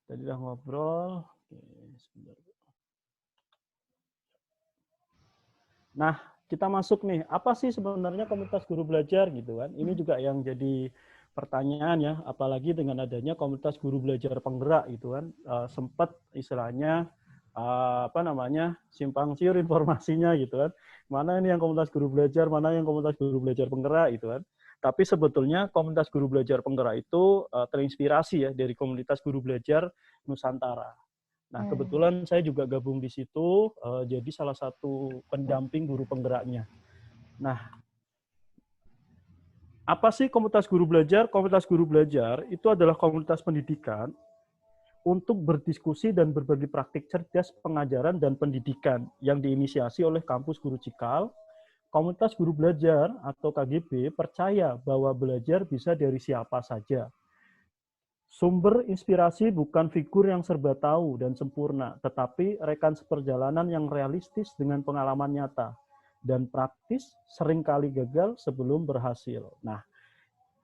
tadi udah ngobrol. Oke, sebentar. Nah, kita masuk nih. Apa sih sebenarnya komunitas guru belajar gitu kan? Ini juga yang jadi pertanyaan ya, apalagi dengan adanya komunitas guru belajar penggerak gitu kan, sempat istilahnya simpang siur informasinya gitu kan, mana ini yang komunitas guru belajar, mana yang komunitas guru belajar penggerak gitu kan. Tapi sebetulnya komunitas guru belajar penggerak itu terinspirasi ya dari komunitas guru belajar Nusantara. Nah, kebetulan saya juga gabung di situ, jadi salah satu pendamping guru penggeraknya. Nah, apa sih komunitas guru belajar? Komunitas guru belajar itu adalah komunitas pendidikan untuk berdiskusi dan berbagi praktik cerdas pengajaran dan pendidikan yang diinisiasi oleh Kampus Guru Cikal. Komunitas guru belajar atau KGB percaya bahwa belajar bisa dari siapa saja. Sumber inspirasi bukan figur yang serba tahu dan sempurna, tetapi rekan seperjalanan yang realistis dengan pengalaman nyata dan praktis seringkali gagal sebelum berhasil. Nah,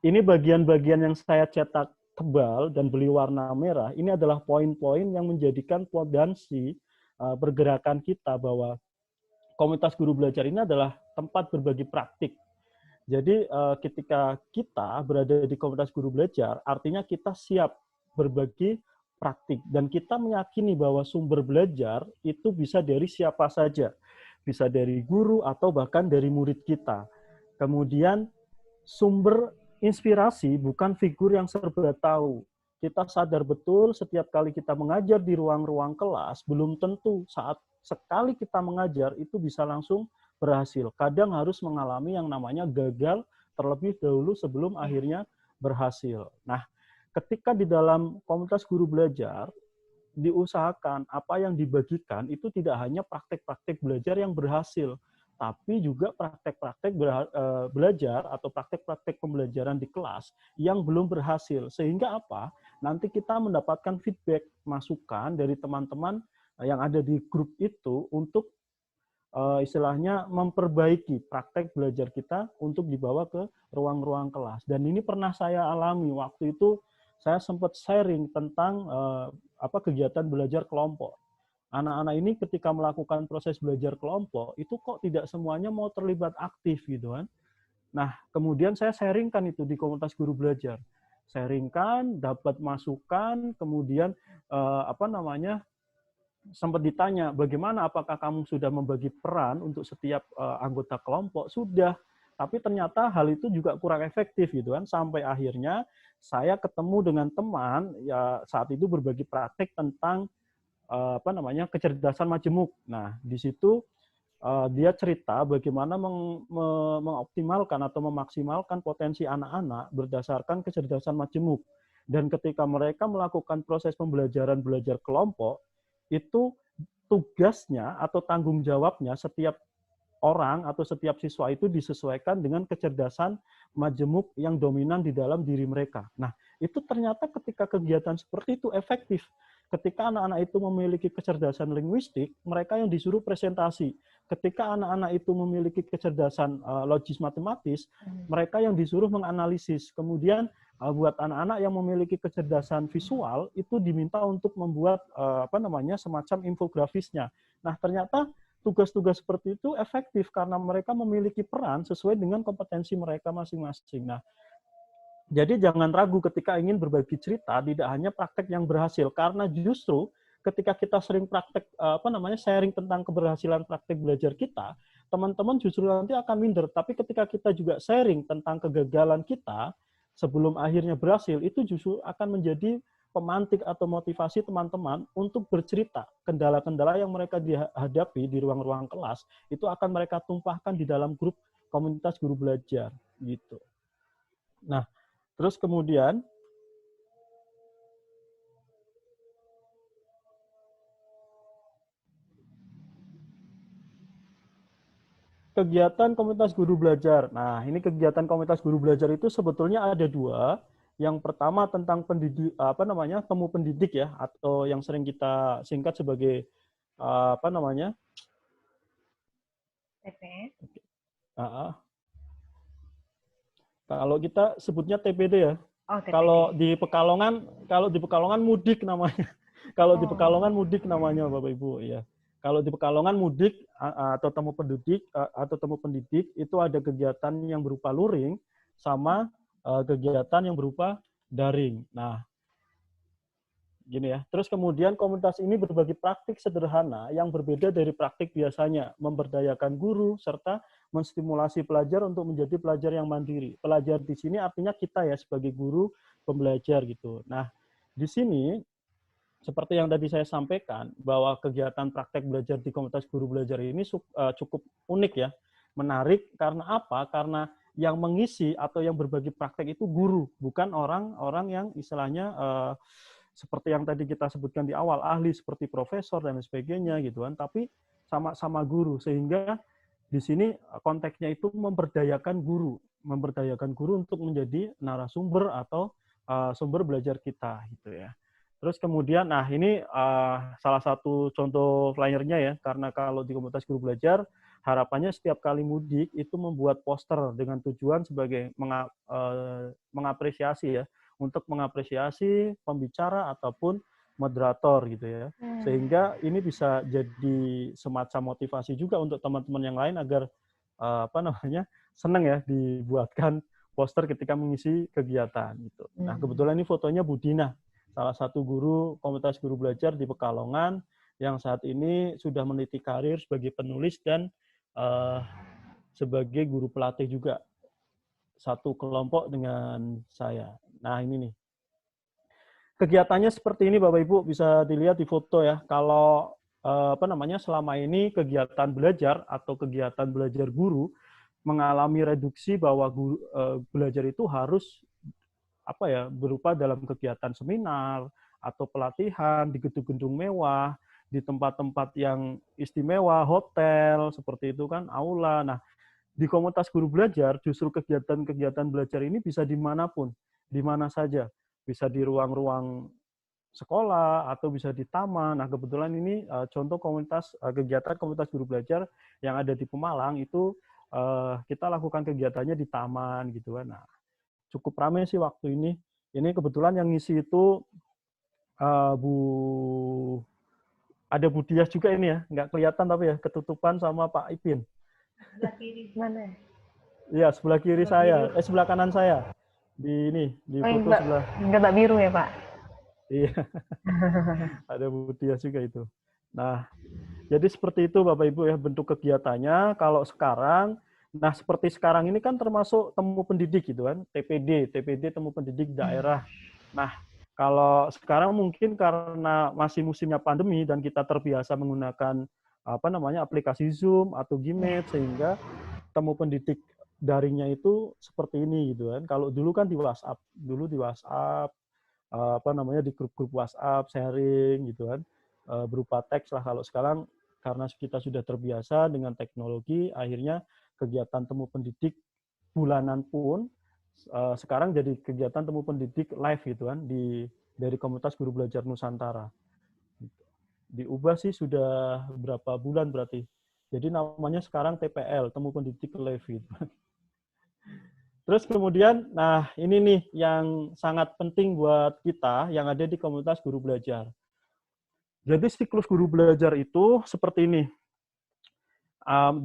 ini bagian-bagian yang saya cetak tebal dan beli warna merah, ini adalah poin-poin yang menjadikan fondasi pergerakan kita bahwa komunitas guru belajar ini adalah tempat berbagi praktik. Jadi ketika kita berada di komunitas guru belajar, artinya kita siap berbagi praktik. Dan kita meyakini bahwa sumber belajar itu bisa dari siapa saja. Bisa dari guru atau bahkan dari murid kita. Kemudian sumber inspirasi bukan figur yang serba tahu. Kita sadar betul setiap kali kita mengajar di ruang-ruang kelas, belum tentu saat sekali kita mengajar itu bisa langsung berhasil. Kadang harus mengalami yang namanya gagal terlebih dahulu sebelum akhirnya berhasil. Nah, ketika di dalam komunitas guru belajar, diusahakan apa yang dibagikan itu tidak hanya praktek-praktek belajar yang berhasil, tapi juga praktek-praktek belajar atau praktek-praktek pembelajaran di kelas yang belum berhasil. Sehingga apa? Nanti kita mendapatkan feedback, masukan dari teman-teman yang ada di grup itu untuk istilahnya memperbaiki praktek belajar kita untuk dibawa ke ruang-ruang kelas. Dan ini pernah saya alami waktu itu. Saya sempat sharing tentang kegiatan belajar kelompok. Anak-anak ini ketika melakukan proses belajar kelompok, itu kok tidak semuanya mau terlibat aktif gitu kan. Nah, kemudian saya sharingkan itu di komunitas guru belajar. Sharingkan, dapat masukan, kemudian sempat ditanya, bagaimana apakah kamu sudah membagi peran untuk setiap anggota kelompok? Sudah. Tapi ternyata hal itu juga kurang efektif gitu kan, sampai akhirnya saya ketemu dengan teman ya saat itu berbagi praktek tentang kecerdasan majemuk. Nah, di situ dia cerita bagaimana mengoptimalkan atau memaksimalkan potensi anak-anak berdasarkan kecerdasan majemuk. Dan ketika mereka melakukan proses pembelajaran belajar kelompok, itu tugasnya atau tanggung jawabnya setiap orang atau setiap siswa itu disesuaikan dengan kecerdasan majemuk yang dominan di dalam diri mereka. Nah, itu ternyata ketika kegiatan seperti itu efektif. Ketika anak-anak itu memiliki kecerdasan linguistik, mereka yang disuruh presentasi. Ketika anak-anak itu memiliki kecerdasan logis matematis, mereka yang disuruh menganalisis. Kemudian buat anak-anak yang memiliki kecerdasan visual, itu diminta untuk membuat semacam infografisnya. Nah, ternyata tugas-tugas seperti itu efektif karena mereka memiliki peran sesuai dengan kompetensi mereka masing-masing. Nah, jadi jangan ragu ketika ingin berbagi cerita, tidak hanya praktek yang berhasil, karena justru ketika kita sering praktek sharing tentang keberhasilan praktek belajar kita, teman-teman justru nanti akan minder. Tapi ketika kita juga sharing tentang kegagalan kita sebelum akhirnya berhasil, itu justru akan menjadi pemantik atau motivasi teman-teman untuk bercerita. Kendala-kendala yang mereka dihadapi di ruang-ruang kelas, itu akan mereka tumpahkan di dalam grup komunitas guru belajar. gitu. Nah, terus kemudian kegiatan komunitas guru belajar. Nah, ini kegiatan komunitas guru belajar itu sebetulnya ada dua. Yang pertama tentang pendidik, temu pendidik ya, atau yang sering kita singkat sebagai TP. Kalau kita sebutnya TPD ya. Oh, TPD. Kalau di Pekalongan mudik namanya. Kalau di Pekalongan mudik namanya Bapak Ibu, ya. Kalau di Pekalongan mudik atau temu pendidik itu ada kegiatan yang berupa luring sama kegiatan yang berupa daring. Nah, gini ya. Terus kemudian komunitas ini berbagi praktik sederhana yang berbeda dari praktik biasanya, memberdayakan guru serta menstimulasi pelajar untuk menjadi pelajar yang mandiri. Pelajar di sini artinya kita ya sebagai guru pembelajar gitu. Nah, di sini seperti yang tadi saya sampaikan, bahwa kegiatan praktek belajar di komunitas guru belajar ini cukup unik ya, menarik. Karena apa? Karena yang mengisi atau yang berbagi praktek itu guru, bukan orang-orang yang istilahnya seperti yang tadi kita sebutkan di awal, ahli seperti profesor dan sebagainya gitu kan, tapi sama-sama guru. Sehingga di sini konteksnya itu memberdayakan guru untuk menjadi narasumber atau sumber belajar kita gitu ya. Terus kemudian, nah ini salah satu contoh flyernya ya, karena kalau di komunitas guru belajar, harapannya setiap kali mudik itu membuat poster dengan tujuan sebagai mengapresiasi ya, untuk mengapresiasi pembicara ataupun moderator gitu ya. Sehingga ini bisa jadi semacam motivasi juga untuk teman-teman yang lain agar senang ya dibuatkan poster ketika mengisi kegiatan gitu. Nah, kebetulan ini fotonya Bu Dina, salah satu guru komunitas guru belajar di Pekalongan yang saat ini sudah meniti karir sebagai penulis dan sebagai guru pelatih juga, satu kelompok dengan saya. Nah, ini nih. Kegiatannya seperti ini Bapak Ibu, bisa dilihat di foto ya. Kalau selama ini kegiatan belajar atau kegiatan belajar guru mengalami reduksi bahwa belajar itu harus berupa dalam kegiatan seminar atau pelatihan di gedung-gedung mewah, di tempat-tempat yang istimewa, hotel, seperti itu kan, aula. Nah, di komunitas guru belajar, justru kegiatan-kegiatan belajar ini bisa dimanapun, di mana saja. Bisa di ruang-ruang sekolah, atau bisa di taman. Nah, kebetulan ini contoh kegiatan komunitas guru belajar yang ada di Pemalang, itu kita lakukan kegiatannya di taman, gitu kan. Nah, cukup ramai sih waktu ini. Ini kebetulan yang ngisi itu ada Bu Dias juga ini ya, nggak kelihatan tapi ya, ketutupan sama Pak Ipin. Sebelah kiri mana? Iya, sebelah kiri saya, sebelah kanan saya. Di foto sebelah. Enggak biru ya, Pak? Iya. Ada Bu Dias juga itu. Nah, jadi seperti itu Bapak Ibu ya bentuk kegiatannya. Kalau sekarang, nah seperti sekarang ini kan termasuk temu pendidik gitu kan, TPD temu pendidik daerah. Nah, kalau sekarang mungkin karena masih musimnya pandemi dan kita terbiasa menggunakan aplikasi Zoom atau Gmeet, sehingga temu pendidik daringnya itu seperti ini gitu kan. Kalau dulu kan di WhatsApp, di grup-grup WhatsApp sharing gitu kan, berupa teks lah. Kalau sekarang karena kita sudah terbiasa dengan teknologi, akhirnya kegiatan temu pendidik bulanan pun sekarang jadi kegiatan temu pendidik live gitu kan, dari komunitas guru belajar Nusantara. Diubah sih sudah berapa bulan berarti. Jadi namanya sekarang TPL, temu pendidik live gitu. Terus kemudian, nah ini nih yang sangat penting buat kita yang ada di komunitas guru belajar. Jadi siklus guru belajar itu seperti ini.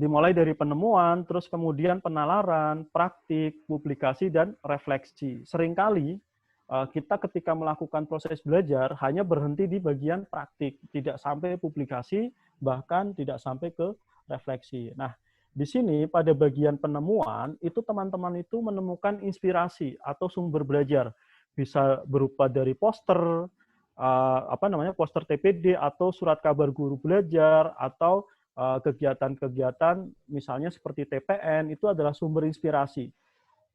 Dimulai dari penemuan, terus kemudian penalaran, praktik, publikasi, dan refleksi. Seringkali kita ketika melakukan proses belajar hanya berhenti di bagian praktik, tidak sampai publikasi, bahkan tidak sampai ke refleksi. Nah, di sini pada bagian penemuan itu teman-teman itu menemukan inspirasi atau sumber belajar, bisa berupa dari poster, poster TPD atau surat kabar guru belajar, atau kegiatan-kegiatan misalnya seperti TPN, itu adalah sumber inspirasi.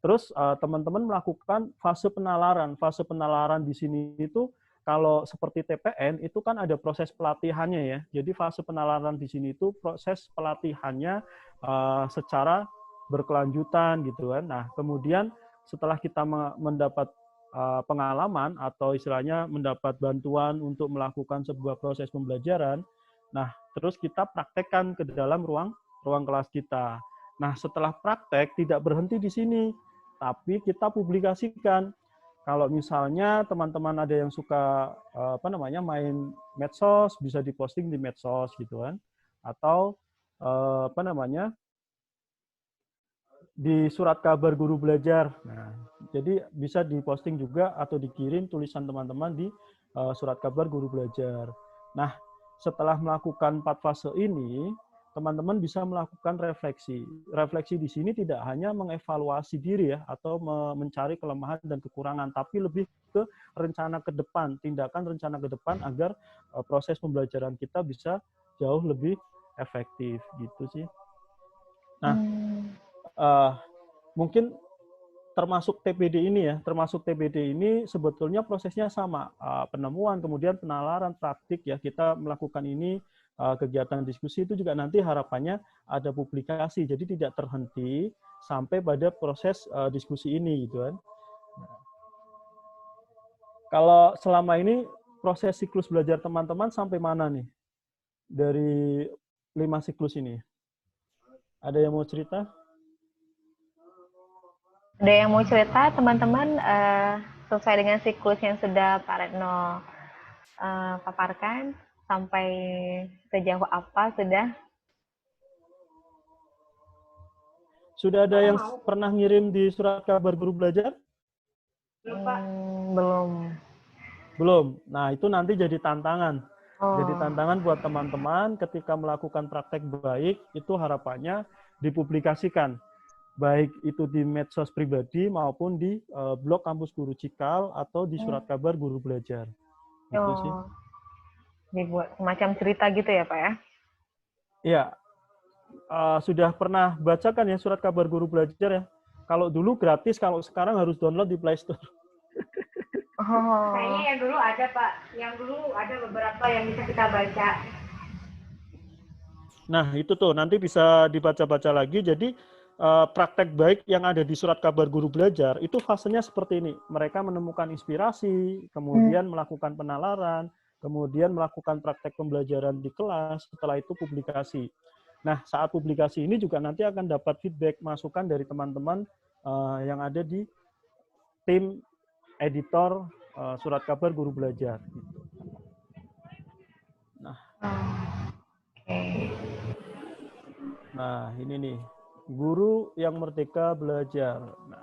Terus teman-teman melakukan fase penalaran. Fase penalaran di sini itu kalau seperti TPN itu kan ada proses pelatihannya ya. Jadi fase penalaran di sini itu proses pelatihannya secara berkelanjutan gitu kan. Nah, kemudian setelah kita mendapat pengalaman atau istilahnya mendapat bantuan untuk melakukan sebuah proses pembelajaran, nah terus kita praktekkan ke dalam ruang kelas kita. Nah, setelah praktek tidak berhenti di sini, tapi kita publikasikan. Kalau misalnya teman-teman ada yang suka main medsos, bisa diposting di medsos gitu kan, atau di surat kabar guru belajar. Nah, jadi bisa diposting juga atau dikirim tulisan teman-teman di surat kabar guru belajar. Nah, setelah melakukan 4 fase ini, teman-teman bisa melakukan refleksi. Refleksi di sini tidak hanya mengevaluasi diri ya, atau mencari kelemahan dan kekurangan, tapi lebih ke rencana ke depan, tindakan rencana ke depan agar proses pembelajaran kita bisa jauh lebih efektif gitu sih. Nah, mungkin termasuk TPD ini sebetulnya prosesnya sama, penemuan, kemudian penalaran, praktik ya, kita melakukan ini, kegiatan diskusi itu juga nanti harapannya ada publikasi, jadi tidak terhenti sampai pada proses diskusi ini gitu kan. Nah, kalau selama ini proses siklus belajar teman-teman sampai mana nih dari 5 siklus ini? Ada yang mau cerita? Ada yang mau cerita, teman-teman, sesuai dengan siklus yang sudah Pak Retno paparkan, sampai sejauh apa sudah? Sudah ada yang pernah ngirim di surat kabar guru belajar? Belum. Nah, itu nanti jadi tantangan. Jadi tantangan buat teman-teman ketika melakukan praktek baik, itu harapannya dipublikasikan. Baik itu di medsos pribadi maupun di blog Kampus Guru Cikal atau di surat kabar guru belajar. Gitu sih. Dibuat semacam cerita gitu ya, Pak ya? Iya. Sudah pernah baca kan ya surat kabar guru belajar ya? Kalau dulu gratis, kalau sekarang harus download di Play Store. Kayaknya yang dulu ada, Pak. Yang dulu ada beberapa yang bisa kita baca. Nah, itu tuh nanti bisa dibaca-baca lagi. Jadi praktek baik yang ada di surat kabar guru belajar itu fasenya seperti ini. Mereka menemukan inspirasi, kemudian melakukan penalaran, kemudian melakukan praktek pembelajaran di kelas, setelah itu publikasi. Nah, saat publikasi ini juga nanti akan dapat feedback, masukan dari teman-teman yang ada di tim editor surat kabar guru belajar. Nah, ini nih. Guru yang merdeka belajar. Nah,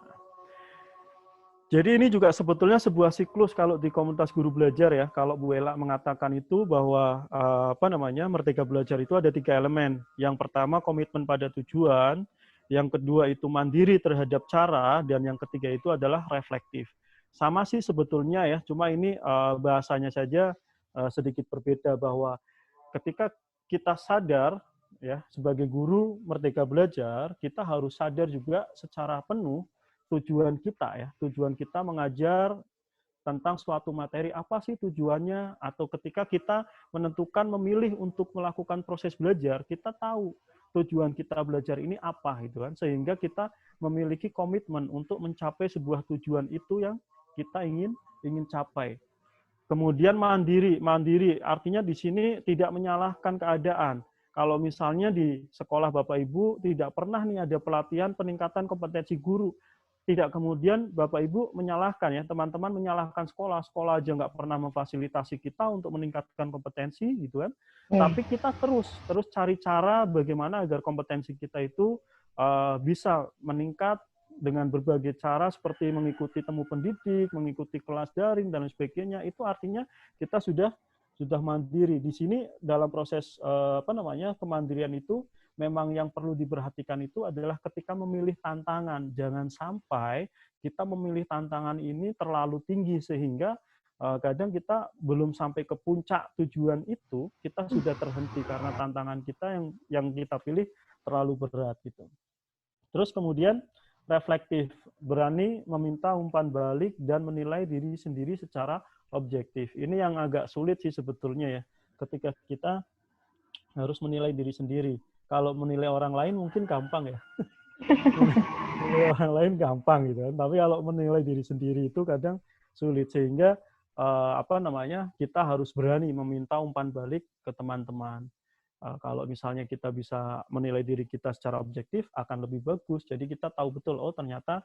jadi ini juga sebetulnya sebuah siklus kalau di komunitas guru belajar ya. Kalau Bu Ela mengatakan itu bahwa merdeka belajar itu ada 3 elemen. Yang pertama komitmen pada tujuan, yang kedua itu mandiri terhadap cara, dan yang ketiga itu adalah reflektif. Sama sih sebetulnya ya, cuma ini bahasanya saja sedikit berbeda, bahwa ketika kita sadar ya, sebagai guru merdeka belajar, kita harus sadar juga secara penuh tujuan kita ya. Tujuan kita mengajar tentang suatu materi, apa sih tujuannya? Atau ketika kita menentukan memilih untuk melakukan proses belajar, kita tahu tujuan kita belajar ini apa gitu kan. Sehingga kita memiliki komitmen untuk mencapai sebuah tujuan itu yang kita ingin capai. Kemudian mandiri artinya di sini tidak menyalahkan keadaan. Kalau misalnya di sekolah Bapak Ibu tidak pernah nih ada pelatihan peningkatan kompetensi guru, tidak kemudian Bapak Ibu menyalahkan ya, teman-teman menyalahkan sekolah aja nggak pernah memfasilitasi kita untuk meningkatkan kompetensi gitu kan. Tapi kita terus cari cara bagaimana agar kompetensi kita itu bisa meningkat dengan berbagai cara, seperti mengikuti temu pendidik, mengikuti kelas daring dan sebagainya. Itu artinya kita sudah mandiri. Di sini dalam proses kemandirian itu memang yang perlu diperhatikan itu adalah ketika memilih tantangan. Jangan sampai kita memilih tantangan ini terlalu tinggi sehingga kadang kita belum sampai ke puncak tujuan itu, kita sudah terhenti karena tantangan kita yang kita pilih terlalu berat gitu. Terus kemudian reflektif, berani meminta umpan balik dan menilai diri sendiri secara objektif. Ini yang agak sulit sih sebetulnya ya, ketika kita harus menilai diri sendiri. Kalau menilai orang lain mungkin gampang ya. Menilai orang lain gampang gitu kan. Tapi kalau menilai diri sendiri itu kadang sulit, sehingga kita harus berani meminta umpan balik ke teman-teman. Kalau misalnya kita bisa menilai diri kita secara objektif akan lebih bagus. Jadi kita tahu betul, oh ternyata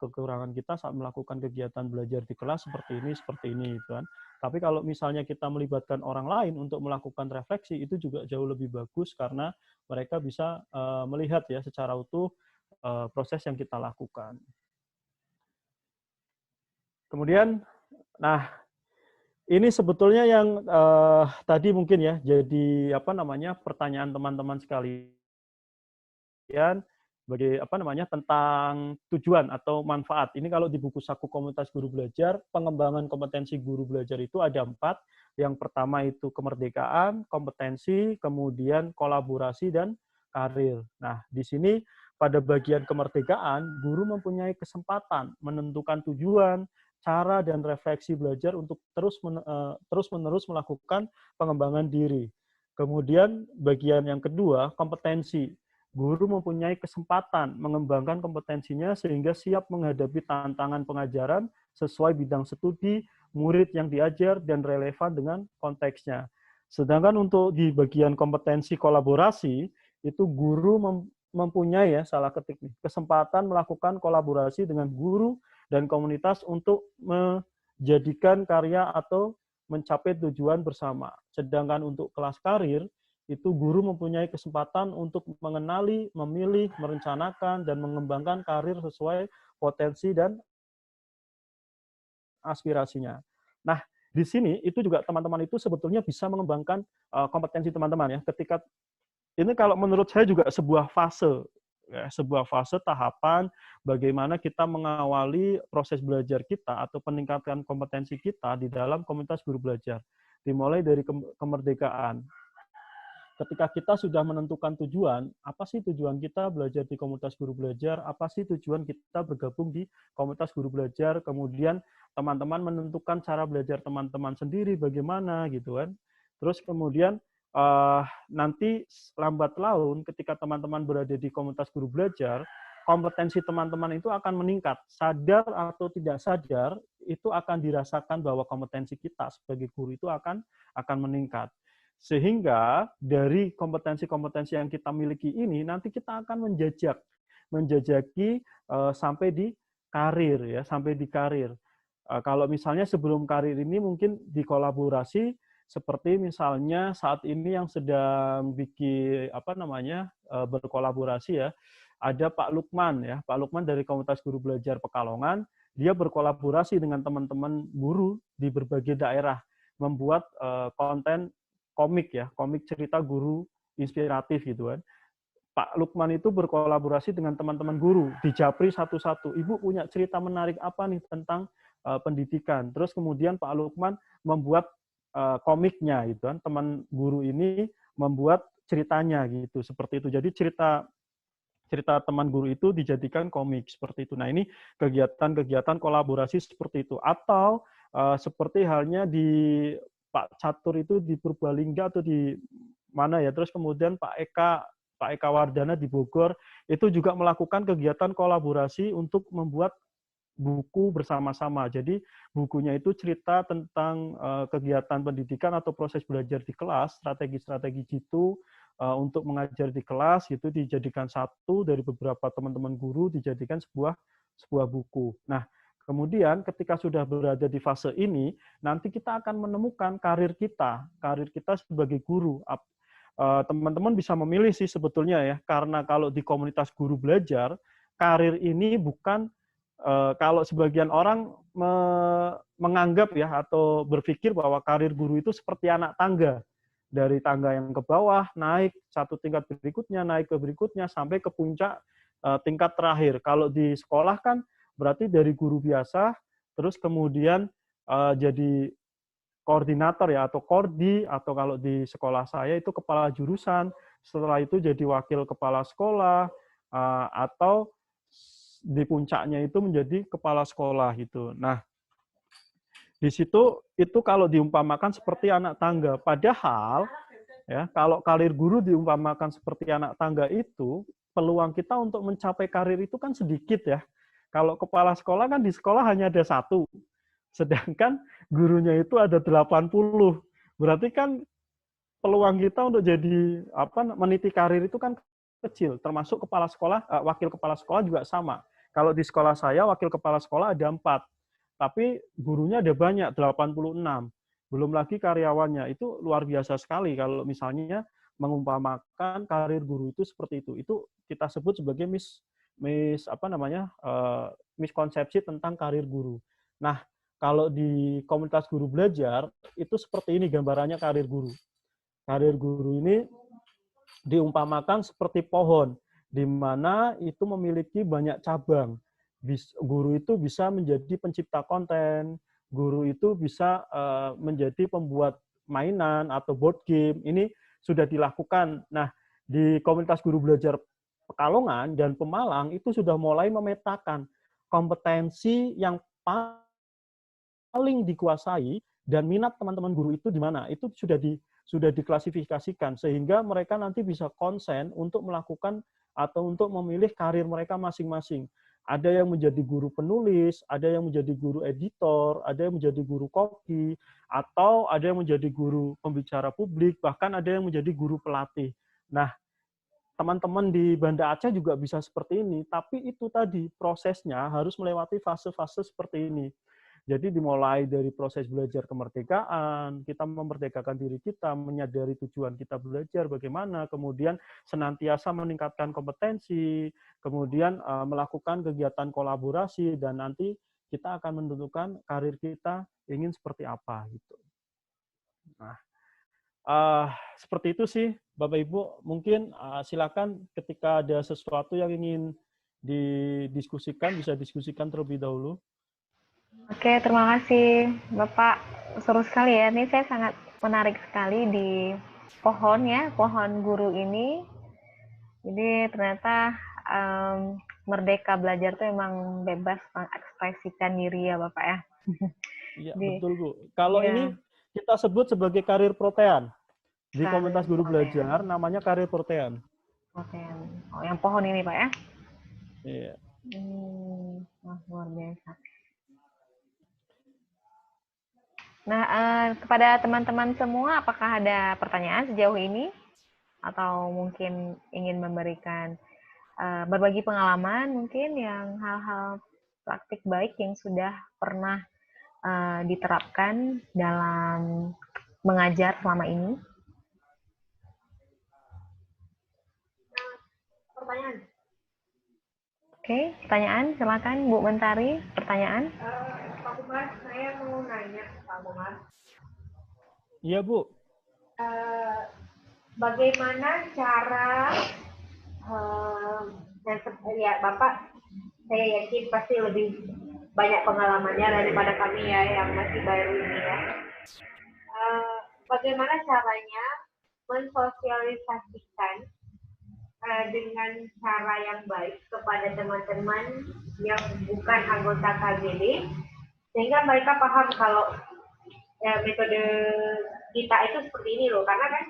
kekurangan kita saat melakukan kegiatan belajar di kelas seperti ini, gitu kan. Tapi kalau misalnya kita melibatkan orang lain untuk melakukan refleksi, itu juga jauh lebih bagus karena mereka bisa melihat ya secara utuh proses yang kita lakukan. Kemudian, ini sebetulnya yang tadi mungkin ya jadi pertanyaan teman-teman sekalian tentang tujuan atau manfaat. Ini kalau di buku Saku Komunitas Guru Belajar, pengembangan kompetensi guru belajar itu ada 4. Yang pertama itu kemerdekaan, kompetensi, kemudian kolaborasi dan karir. Nah, di sini pada bagian kemerdekaan, guru mempunyai kesempatan menentukan tujuan, cara dan refleksi belajar untuk terus-menerus melakukan pengembangan diri. Kemudian bagian yang kedua, kompetensi. Guru mempunyai kesempatan mengembangkan kompetensinya sehingga siap menghadapi tantangan pengajaran sesuai bidang studi, murid yang diajar, dan relevan dengan konteksnya. Sedangkan untuk di bagian kompetensi kolaborasi, itu guru mempunyai kesempatan melakukan kolaborasi dengan guru dan komunitas untuk menjadikan karya atau mencapai tujuan bersama. Sedangkan untuk kelas karir, itu guru mempunyai kesempatan untuk mengenali, memilih, merencanakan, dan mengembangkan karir sesuai potensi dan aspirasinya. Nah, di sini itu juga teman-teman itu sebetulnya bisa mengembangkan kompetensi teman-teman ya. Ketika ini kalau menurut saya juga sebuah fase tahapan bagaimana kita mengawali proses belajar kita atau peningkatan kompetensi kita di dalam komunitas guru belajar. Dimulai dari kemerdekaan. Ketika kita sudah menentukan tujuan, apa sih tujuan kita belajar di komunitas guru belajar, apa sih tujuan kita bergabung di komunitas guru belajar, kemudian teman-teman menentukan cara belajar teman-teman sendiri bagaimana gitu kan. Terus kemudian nanti lambat laun ketika teman-teman berada di komunitas guru belajar, kompetensi teman-teman itu akan meningkat. Sadar atau tidak sadar, itu akan dirasakan bahwa kompetensi kita sebagai guru itu akan meningkat. Sehingga dari kompetensi-kompetensi yang kita miliki ini nanti kita akan menjajaki sampai di karir ya, sampai di karir. Kalau misalnya sebelum karir ini mungkin di kolaborasi seperti misalnya saat ini yang sedang bikin berkolaborasi ya, ada Pak Lukman ya, Pak Lukman dari Komunitas Guru Belajar Pekalongan, dia berkolaborasi dengan teman-teman guru di berbagai daerah membuat konten komik cerita guru inspiratif gitu kan. Pak Lukman itu berkolaborasi dengan teman-teman guru di Japri satu-satu. Ibu punya cerita menarik apa nih tentang pendidikan. Terus kemudian Pak Lukman membuat komiknya gitu kan. Teman guru ini membuat ceritanya gitu seperti itu. Jadi cerita teman guru itu dijadikan komik seperti itu. Nah, ini kegiatan-kegiatan kolaborasi seperti itu. Atau seperti halnya di Pak Catur itu di Purbalingga atau di mana ya, terus kemudian Pak Eka Wardana di Bogor itu juga melakukan kegiatan kolaborasi untuk membuat buku bersama-sama. Jadi bukunya itu cerita tentang kegiatan pendidikan atau proses belajar di kelas, strategi-strategi jitu untuk mengajar di kelas itu dijadikan satu dari beberapa teman-teman guru dijadikan sebuah buku. Nah, kemudian ketika sudah berada di fase ini, nanti kita akan menemukan karir kita sebagai guru. Teman-teman bisa memilih sih sebetulnya ya, karena kalau di komunitas guru belajar, karir ini bukan kalau sebagian orang menganggap ya atau berpikir bahwa karir guru itu seperti anak tangga. Dari tangga yang ke bawah, naik satu tingkat berikutnya, naik ke berikutnya, sampai ke puncak tingkat terakhir. Kalau di sekolah kan berarti dari guru biasa, terus kemudian jadi koordinator ya, atau kordi, atau kalau di sekolah saya itu kepala jurusan, setelah itu jadi wakil kepala sekolah, atau di puncaknya itu menjadi kepala sekolah gitu. Nah, di situ itu kalau diumpamakan seperti anak tangga. Padahal ya, kalau karir guru diumpamakan seperti anak tangga itu, peluang kita untuk mencapai karir itu kan sedikit ya. Kalau kepala sekolah kan di sekolah hanya ada 1. Sedangkan gurunya itu ada 80. Berarti kan peluang kita untuk jadi meniti karir itu kan kecil. Termasuk kepala sekolah, wakil kepala sekolah juga sama. Kalau di sekolah saya wakil kepala sekolah ada 4. Tapi gurunya ada banyak, 86. Belum lagi karyawannya. Itu luar biasa sekali kalau misalnya mengumpamakan karir guru itu seperti itu. Itu kita sebut sebagai miskonsepsi tentang karir guru. Nah, kalau di komunitas guru belajar, itu seperti ini gambarannya karir guru. Karir guru ini diumpamakan seperti pohon, di mana itu memiliki banyak cabang. Guru itu bisa menjadi pencipta konten, guru itu bisa menjadi pembuat mainan atau board game. Ini sudah dilakukan. Nah, di komunitas guru belajar Pekalongan dan Pemalang itu sudah mulai memetakan kompetensi yang paling dikuasai dan minat teman-teman guru itu di mana. Itu sudah diklasifikasikan sehingga mereka nanti bisa konsen untuk melakukan atau untuk memilih karir mereka masing-masing. Ada yang menjadi guru penulis, ada yang menjadi guru editor, ada yang menjadi guru koki, atau ada yang menjadi guru pembicara publik, bahkan ada yang menjadi guru pelatih. Nah, teman-teman di Banda Aceh juga bisa seperti ini, tapi itu tadi prosesnya harus melewati fase-fase seperti ini. Jadi dimulai dari proses belajar kemerdekaan, kita memerdekakan diri kita, menyadari tujuan kita belajar bagaimana, kemudian senantiasa meningkatkan kompetensi, kemudian melakukan kegiatan kolaborasi, dan nanti kita akan menentukan karir kita ingin seperti apa gitu. Nah, seperti itu sih Bapak Ibu. Mungkin silakan ketika ada sesuatu yang ingin didiskusikan, bisa diskusikan terlebih dahulu. Oke, terima kasih Bapak. Seru sekali ya. Ini saya sangat menarik sekali di pohon ya, pohon guru ini. Jadi ternyata merdeka belajar tuh emang bebas mengekspresikan diri ya Bapak ya. Iya, betul Bu. Kalau ini kita sebut sebagai karir protean. Di komunitas guru belajar namanya karir protean. Protean. Oh, yang pohon ini Pak ya? Iya. Luar biasa. Nah, kepada teman-teman semua, apakah ada pertanyaan sejauh ini? Atau mungkin ingin memberikan berbagi pengalaman mungkin yang hal-hal praktik baik yang sudah pernah diterapkan dalam mengajar selama ini? Pertanyaan. Oke, pertanyaan. Silakan Bu Mentari, pertanyaan. Pak Umar, saya mau nanya Pak Umar. Iya Bu. Bagaimana cara ya Bapak, saya yakin pasti lebih banyak pengalamannya daripada kami ya yang masih baru ini ya. Bagaimana caranya mensosialisasikan dengan cara yang baik kepada teman-teman yang bukan anggota KGB sehingga mereka paham kalau metode kita itu seperti ini loh, karena kan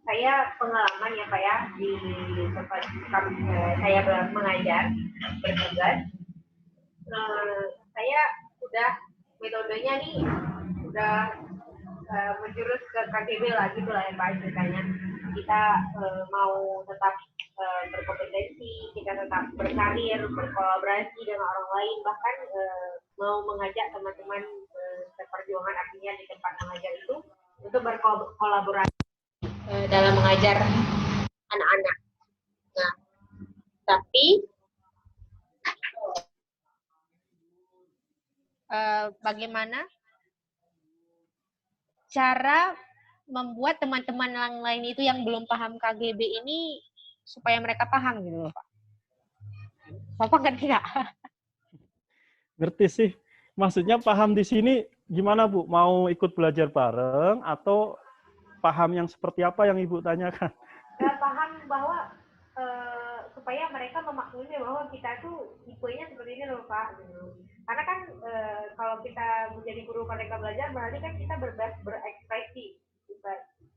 saya pengalaman ya Pak ya di tempat saya mengajar bertugas, saya udah metodenya nih udah menjurus ke KGB lah gitu lah ya Pak ceritanya. Kita mau tetap berkompetensi, kita tetap berkarir, berkolaborasi dengan orang lain, bahkan mau mengajak teman-teman seperjuangan artinya di tempat mengajar itu untuk berkolaborasi dalam mengajar anak-anak. Nah, tapi bagaimana cara membuat teman-teman yang lain itu yang belum paham KGB ini supaya mereka paham gitu loh Pak. Bapak ngerti nggak? Ngerti sih. Maksudnya paham di sini gimana Bu? Mau ikut belajar bareng atau paham yang seperti apa yang Ibu tanyakan? Paham bahwa supaya mereka memaklumi bahwa kita tuh tipenya seperti ini loh Pak. Gitu. Karena kan kalau kita menjadi guru Merdeka Belajar berarti kan kita berekspresi.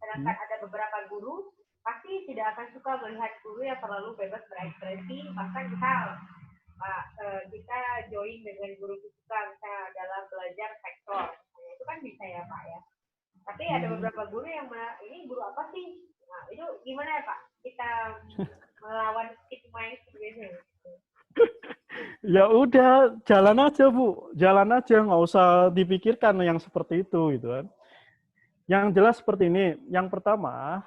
Sedangkan ada beberapa guru pasti tidak akan suka melihat guru yang terlalu bebas berekspresi, bahkan kita join dengan guru fisika misalnya dalam belajar sektor, itu kan bisa ya Pak ya. Tapi ada beberapa guru yang ini guru apa sih? Nah itu gimana ya Pak? Kita melawan stigma yang seperti itu. Ya udah, jalan aja Bu, jalan aja, nggak usah dipikirkan yang seperti itu gitu kan. Yang jelas seperti ini. Yang pertama,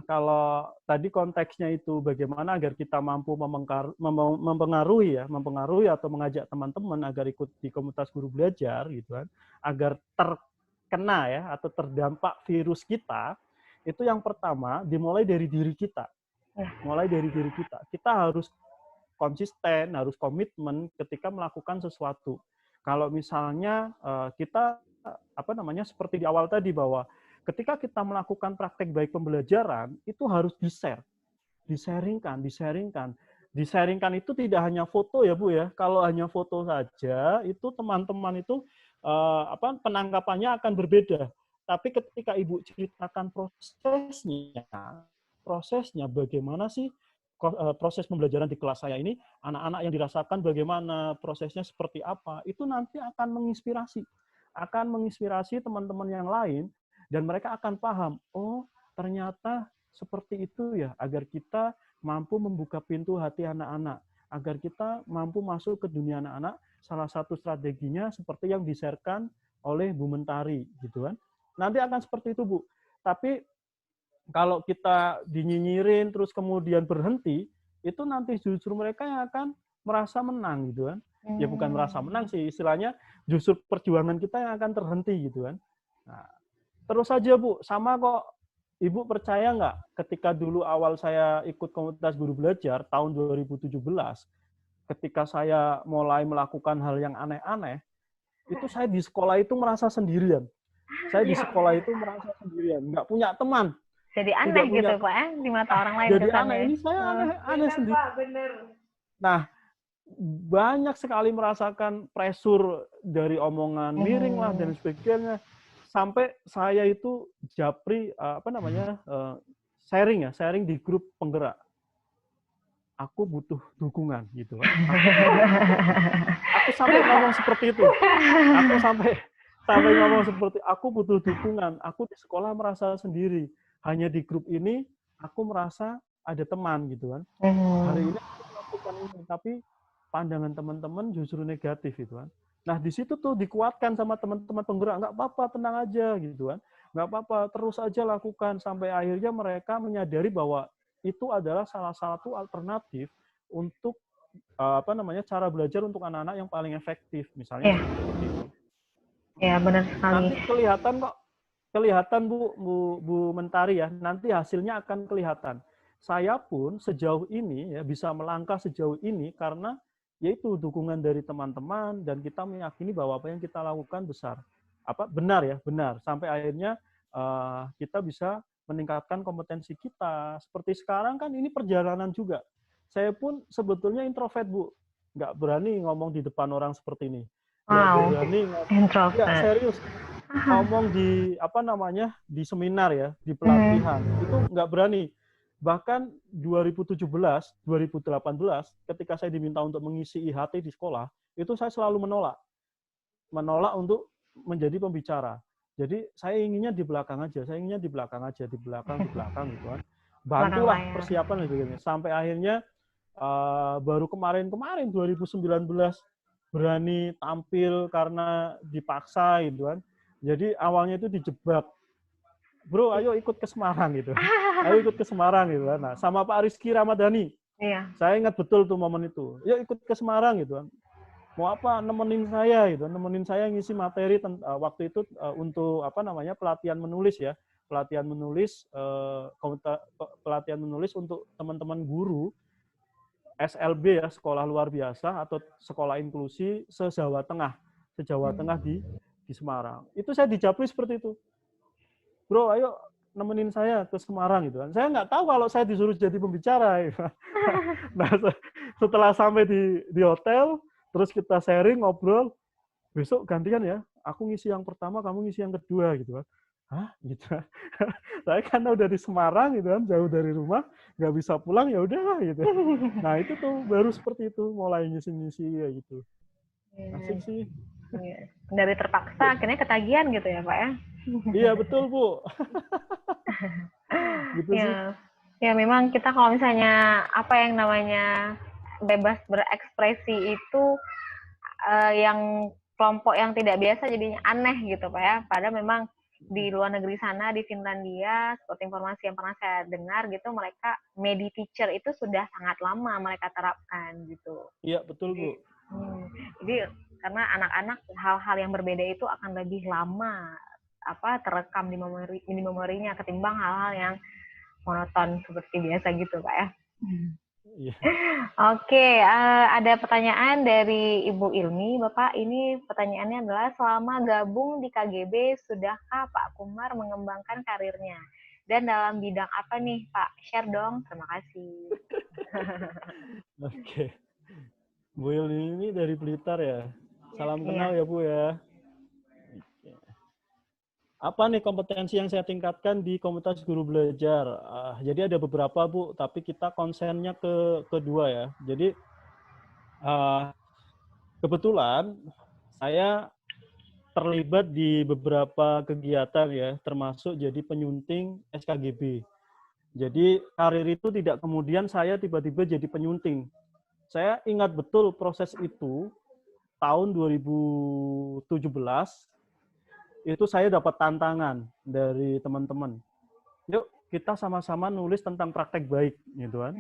kalau tadi konteksnya itu bagaimana agar kita mampu mempengaruhi atau mengajak teman-teman agar ikut di komunitas guru belajar gitu kan, agar terkena ya atau terdampak virus kita, itu yang pertama dimulai dari diri kita. Mulai dari diri kita. Kita harus konsisten, harus komitmen ketika melakukan sesuatu. Kalau misalnya kita seperti di awal tadi bahwa ketika kita melakukan praktek baik pembelajaran, itu harus di-share, disaringkan. Disaringkan itu tidak hanya foto ya Bu ya. Kalau hanya foto saja, itu teman-teman itu penangkapannya akan berbeda. Tapi ketika Ibu ceritakan prosesnya bagaimana sih proses pembelajaran di kelas saya ini, anak-anak yang dirasakan bagaimana, prosesnya seperti apa, itu nanti akan menginspirasi teman-teman yang lain. Dan mereka akan paham, oh ternyata seperti itu ya, agar kita mampu membuka pintu hati anak-anak, agar kita mampu masuk ke dunia anak-anak. Salah satu strateginya seperti yang di-share-kan oleh Bu Mentari, gitu kan. Nanti akan seperti itu Bu. Tapi kalau kita dinyinyirin terus kemudian berhenti, itu nanti justru mereka yang akan merasa menang, gitu kan. Ya bukan merasa menang sih, istilahnya justru perjuangan kita yang akan terhenti, gitu kan. Nah, terus aja Bu, sama kok. Ibu percaya nggak ketika dulu awal saya ikut komunitas guru belajar tahun 2017, ketika saya mulai melakukan hal yang aneh-aneh, itu saya di sekolah itu merasa sendirian. Saya di sekolah itu merasa sendirian, nggak punya teman. Jadi aneh gitu Pak ya, di mata orang lain. Jadi aneh, ini saya aneh sendiri. Pak, bener. Nah, banyak sekali merasakan pressure dari omongan miring lah dan sebagainya. Sampai saya itu japri sharing di grup penggerak. Aku butuh dukungan gitu kan. Aku sampai ngomong seperti itu. Aku sampai ngomong seperti aku butuh dukungan. Aku di sekolah merasa sendiri. Hanya di grup ini aku merasa ada teman gitu kan. Hari ini aku melakukan ini, tapi pandangan teman-teman justru negatif gitu kan. Nah, di situ tuh dikuatkan sama teman-teman penggerak, nggak apa-apa, tenang aja gitu kan. Nggak apa-apa, terus aja lakukan sampai akhirnya mereka menyadari bahwa itu adalah salah satu alternatif untuk cara belajar untuk anak-anak yang paling efektif misalnya. Ya, benar sekali. Nanti kelihatan Bu Mentari ya, nanti hasilnya akan kelihatan. Saya pun sejauh ini ya bisa melangkah sejauh ini karena yaitu dukungan dari teman-teman dan kita meyakini bahwa apa yang kita lakukan benar sampai akhirnya kita bisa meningkatkan kompetensi kita. Seperti sekarang kan ini perjalanan juga. Saya pun sebetulnya introvert Bu, nggak berani ngomong di depan orang seperti ini. Nggak berani ngomong. Ya serius. Ngomong di di seminar ya, di pelatihan itu nggak berani. Bahkan 2017, 2018, ketika saya diminta untuk mengisi IHT di sekolah, itu saya selalu menolak untuk menjadi pembicara. Jadi saya inginnya di belakang aja, di belakang gitu kan. Bantulah persiapan dan sebagainya. Sampai akhirnya baru kemarin 2019 berani tampil karena dipaksa gitu kan. Jadi awalnya itu dijebak. Bro, ayo ikut ke Semarang gitu. Ayo ikut ke Semarang gitu kan. Nah, sama Pak Rizky Ramadhani. Iya. Saya ingat betul tuh momen itu. Yuk ikut ke Semarang gitu kan. Mau apa? Nemenin saya gitu. Nemenin saya ngisi materi waktu itu untuk pelatihan menulis ya. Pelatihan menulis untuk teman-teman guru SLB ya, sekolah luar biasa atau sekolah inklusi se-Jawa Tengah di Semarang. Itu saya dijapri seperti itu. Bro, ayo nemenin saya ke Semarang gitu kan. Saya nggak tahu kalau saya disuruh jadi pembicara. Gitu. Nah, setelah sampai di hotel, terus kita sharing, ngobrol, besok gantian ya, aku ngisi yang pertama, kamu ngisi yang kedua gitu kan. Hah? Gitu. Saya kan udah di Semarang gitu kan, jauh dari rumah, nggak bisa pulang, ya udahlah gitu. Nah itu tuh baru seperti itu, mulai ngisi-ngisi ya gitu. Asik sih. Dari terpaksa akhirnya ketagihan gitu ya Pak ya? Iya betul Bu. Gitu sih. Ya memang kita kalau misalnya apa yang namanya bebas berekspresi itu yang kelompok yang tidak biasa jadinya aneh gitu Pak ya. Padahal memang di luar negeri sana, di Finlandia, seperti informasi yang pernah saya dengar gitu, mereka medi teacher itu sudah sangat lama mereka terapkan gitu. Iya betul Bu. Jadi karena anak-anak hal-hal yang berbeda itu akan lebih lama terekam di memorinya ketimbang hal-hal yang monoton seperti biasa gitu Pak ya. Iya. Oke, ada pertanyaan dari Ibu Ilmi. Bapak, ini pertanyaannya adalah selama gabung di KGB, sudahkah Pak Kumar mengembangkan karirnya? Dan dalam bidang apa nih Pak? Share dong, terima kasih. Oke. Bu Ilmi ini dari Blitar ya. Salam kenal ya Bu ya. Apa nih kompetensi yang saya tingkatkan di komunitas guru belajar? Jadi ada beberapa Bu, tapi kita konsennya ke kedua ya. Jadi kebetulan saya terlibat di beberapa kegiatan ya, termasuk jadi penyunting SKGB. Jadi karir itu tidak kemudian saya tiba-tiba jadi penyunting. Saya ingat betul proses itu tahun 2017. Itu saya dapat tantangan dari teman-teman. Yuk kita sama-sama nulis tentang praktek baik, gitu kan.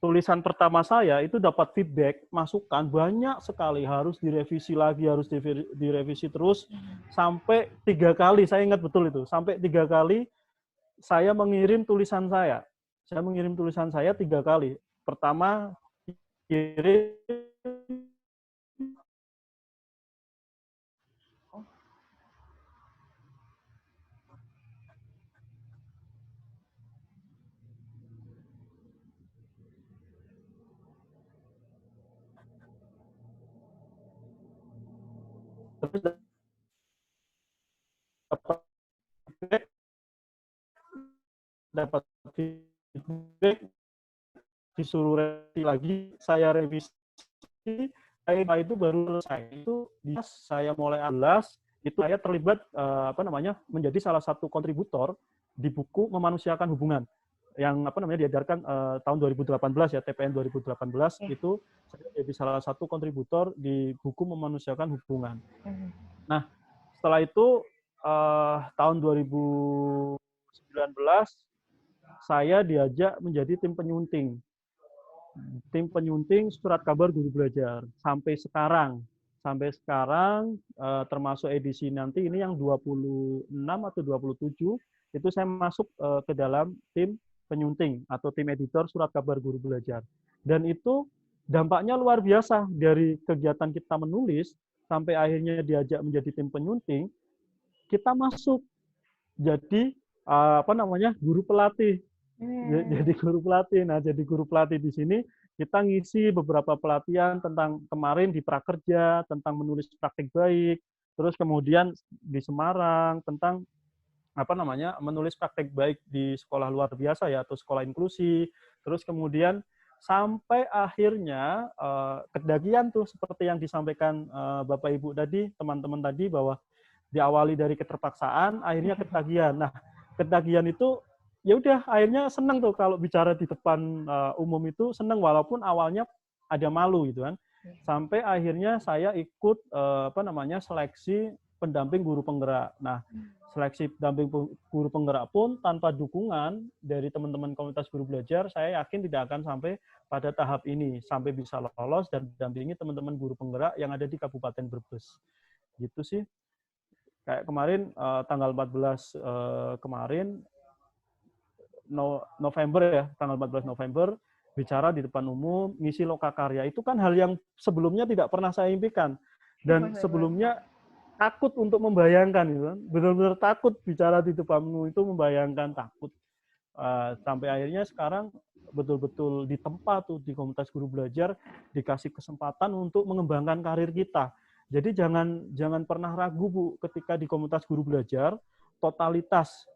Tulisan pertama saya itu dapat feedback, masukan banyak sekali, harus direvisi lagi, harus direvisi terus, sampai 3 kali, saya ingat betul itu, sampai 3 kali saya mengirim tulisan saya. Saya mengirim tulisan saya 3 kali. Pertama, kirim dapat feedback, disuruh revisi lagi, saya revisi, itu baru selesai. Itu saya mulai 11, itu saya terlibat menjadi salah satu kontributor di buku Memanusiakan Hubungan yang diedarkan tahun 2018 ya, TPN 2018 itu saya jadi salah satu kontributor di buku Memanusiakan Hubungan. Nah, setelah itu tahun 2019 saya diajak menjadi tim penyunting surat kabar guru belajar sampai sekarang termasuk edisi nanti ini yang 26 atau 27 itu saya masuk ke dalam tim penyunting atau tim editor surat kabar guru belajar, dan itu dampaknya luar biasa. Dari kegiatan kita menulis sampai akhirnya diajak menjadi tim penyunting, kita masuk jadi guru pelatih. Jadi guru pelatih. Nah, jadi guru pelatih di sini kita ngisi beberapa pelatihan tentang kemarin di Prakerja tentang menulis praktik baik, terus kemudian di Semarang tentang menulis praktik baik di sekolah luar biasa ya atau sekolah inklusi. Terus kemudian sampai akhirnya kedagian tuh seperti yang disampaikan Bapak Ibu tadi, teman-teman tadi, bahwa diawali dari keterpaksaan, akhirnya ketagihan. Nah, ketagihan itu ya udah akhirnya seneng tuh kalau bicara di depan umum itu seneng, walaupun awalnya ada malu gitu kan. Sampai akhirnya saya ikut seleksi pendamping guru penggerak. Nah, seleksi pendamping guru penggerak pun tanpa dukungan dari teman-teman komunitas guru belajar, saya yakin tidak akan sampai pada tahap ini, sampai bisa lolos dan mendampingi teman-teman guru penggerak yang ada di Kabupaten Brebes. Gitu sih. Kayak kemarin tanggal 14 kemarin November ya, tanggal 14 November bicara di depan umum, ngisi lokakarya, itu kan hal yang sebelumnya tidak pernah saya impikan. Dan sebelumnya takut untuk membayangkan, gitu kan. Benar-benar takut bicara di depanmu itu, membayangkan, takut. Sampai akhirnya sekarang betul-betul ditempa tuh di komunitas guru belajar, dikasih kesempatan untuk mengembangkan karir kita. Jadi jangan pernah ragu Bu, ketika di komunitas guru belajar, totalitas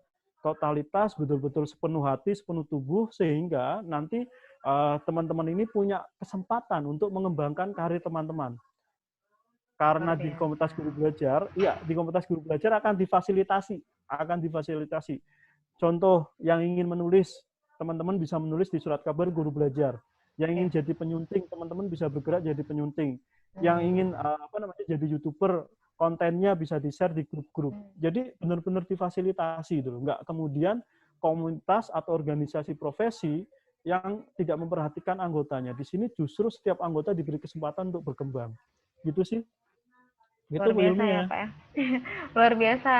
betul-betul sepenuh hati, sepenuh tubuh, sehingga nanti teman-teman ini punya kesempatan untuk mengembangkan karir teman-teman. Karena di komunitas guru belajar, di komunitas guru belajar akan difasilitasi. Contoh, yang ingin menulis, teman-teman bisa menulis di surat kabar guru belajar. Yang ingin jadi penyunting, teman-teman bisa bergerak jadi penyunting. Yang ingin jadi YouTuber, kontennya bisa di-share di grup-grup. Jadi benar-benar difasilitasi dulu. Nggak kemudian komunitas atau organisasi profesi yang tidak memperhatikan anggotanya. Di sini justru setiap anggota diberi kesempatan untuk berkembang. Gitu sih. Luar biasa ya Pak ya. Luar biasa.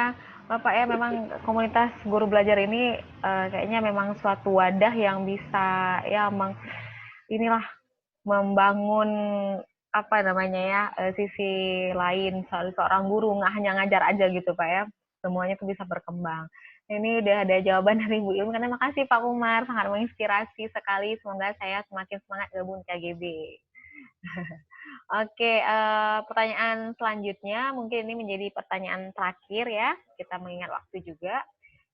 Bapak ya, memang komunitas guru belajar ini kayaknya memang suatu wadah yang bisa ya membangun sisi lain seorang guru, nggak hanya ngajar aja gitu Pak ya. Semuanya tuh bisa berkembang. Ini udah ada jawaban dari Bu Ilmi. Karena makasih Pak Umar, sangat menginspirasi sekali. Semoga saya semakin semangat gabung KGB. Oke, pertanyaan selanjutnya mungkin ini menjadi pertanyaan terakhir ya, kita mengingat waktu juga,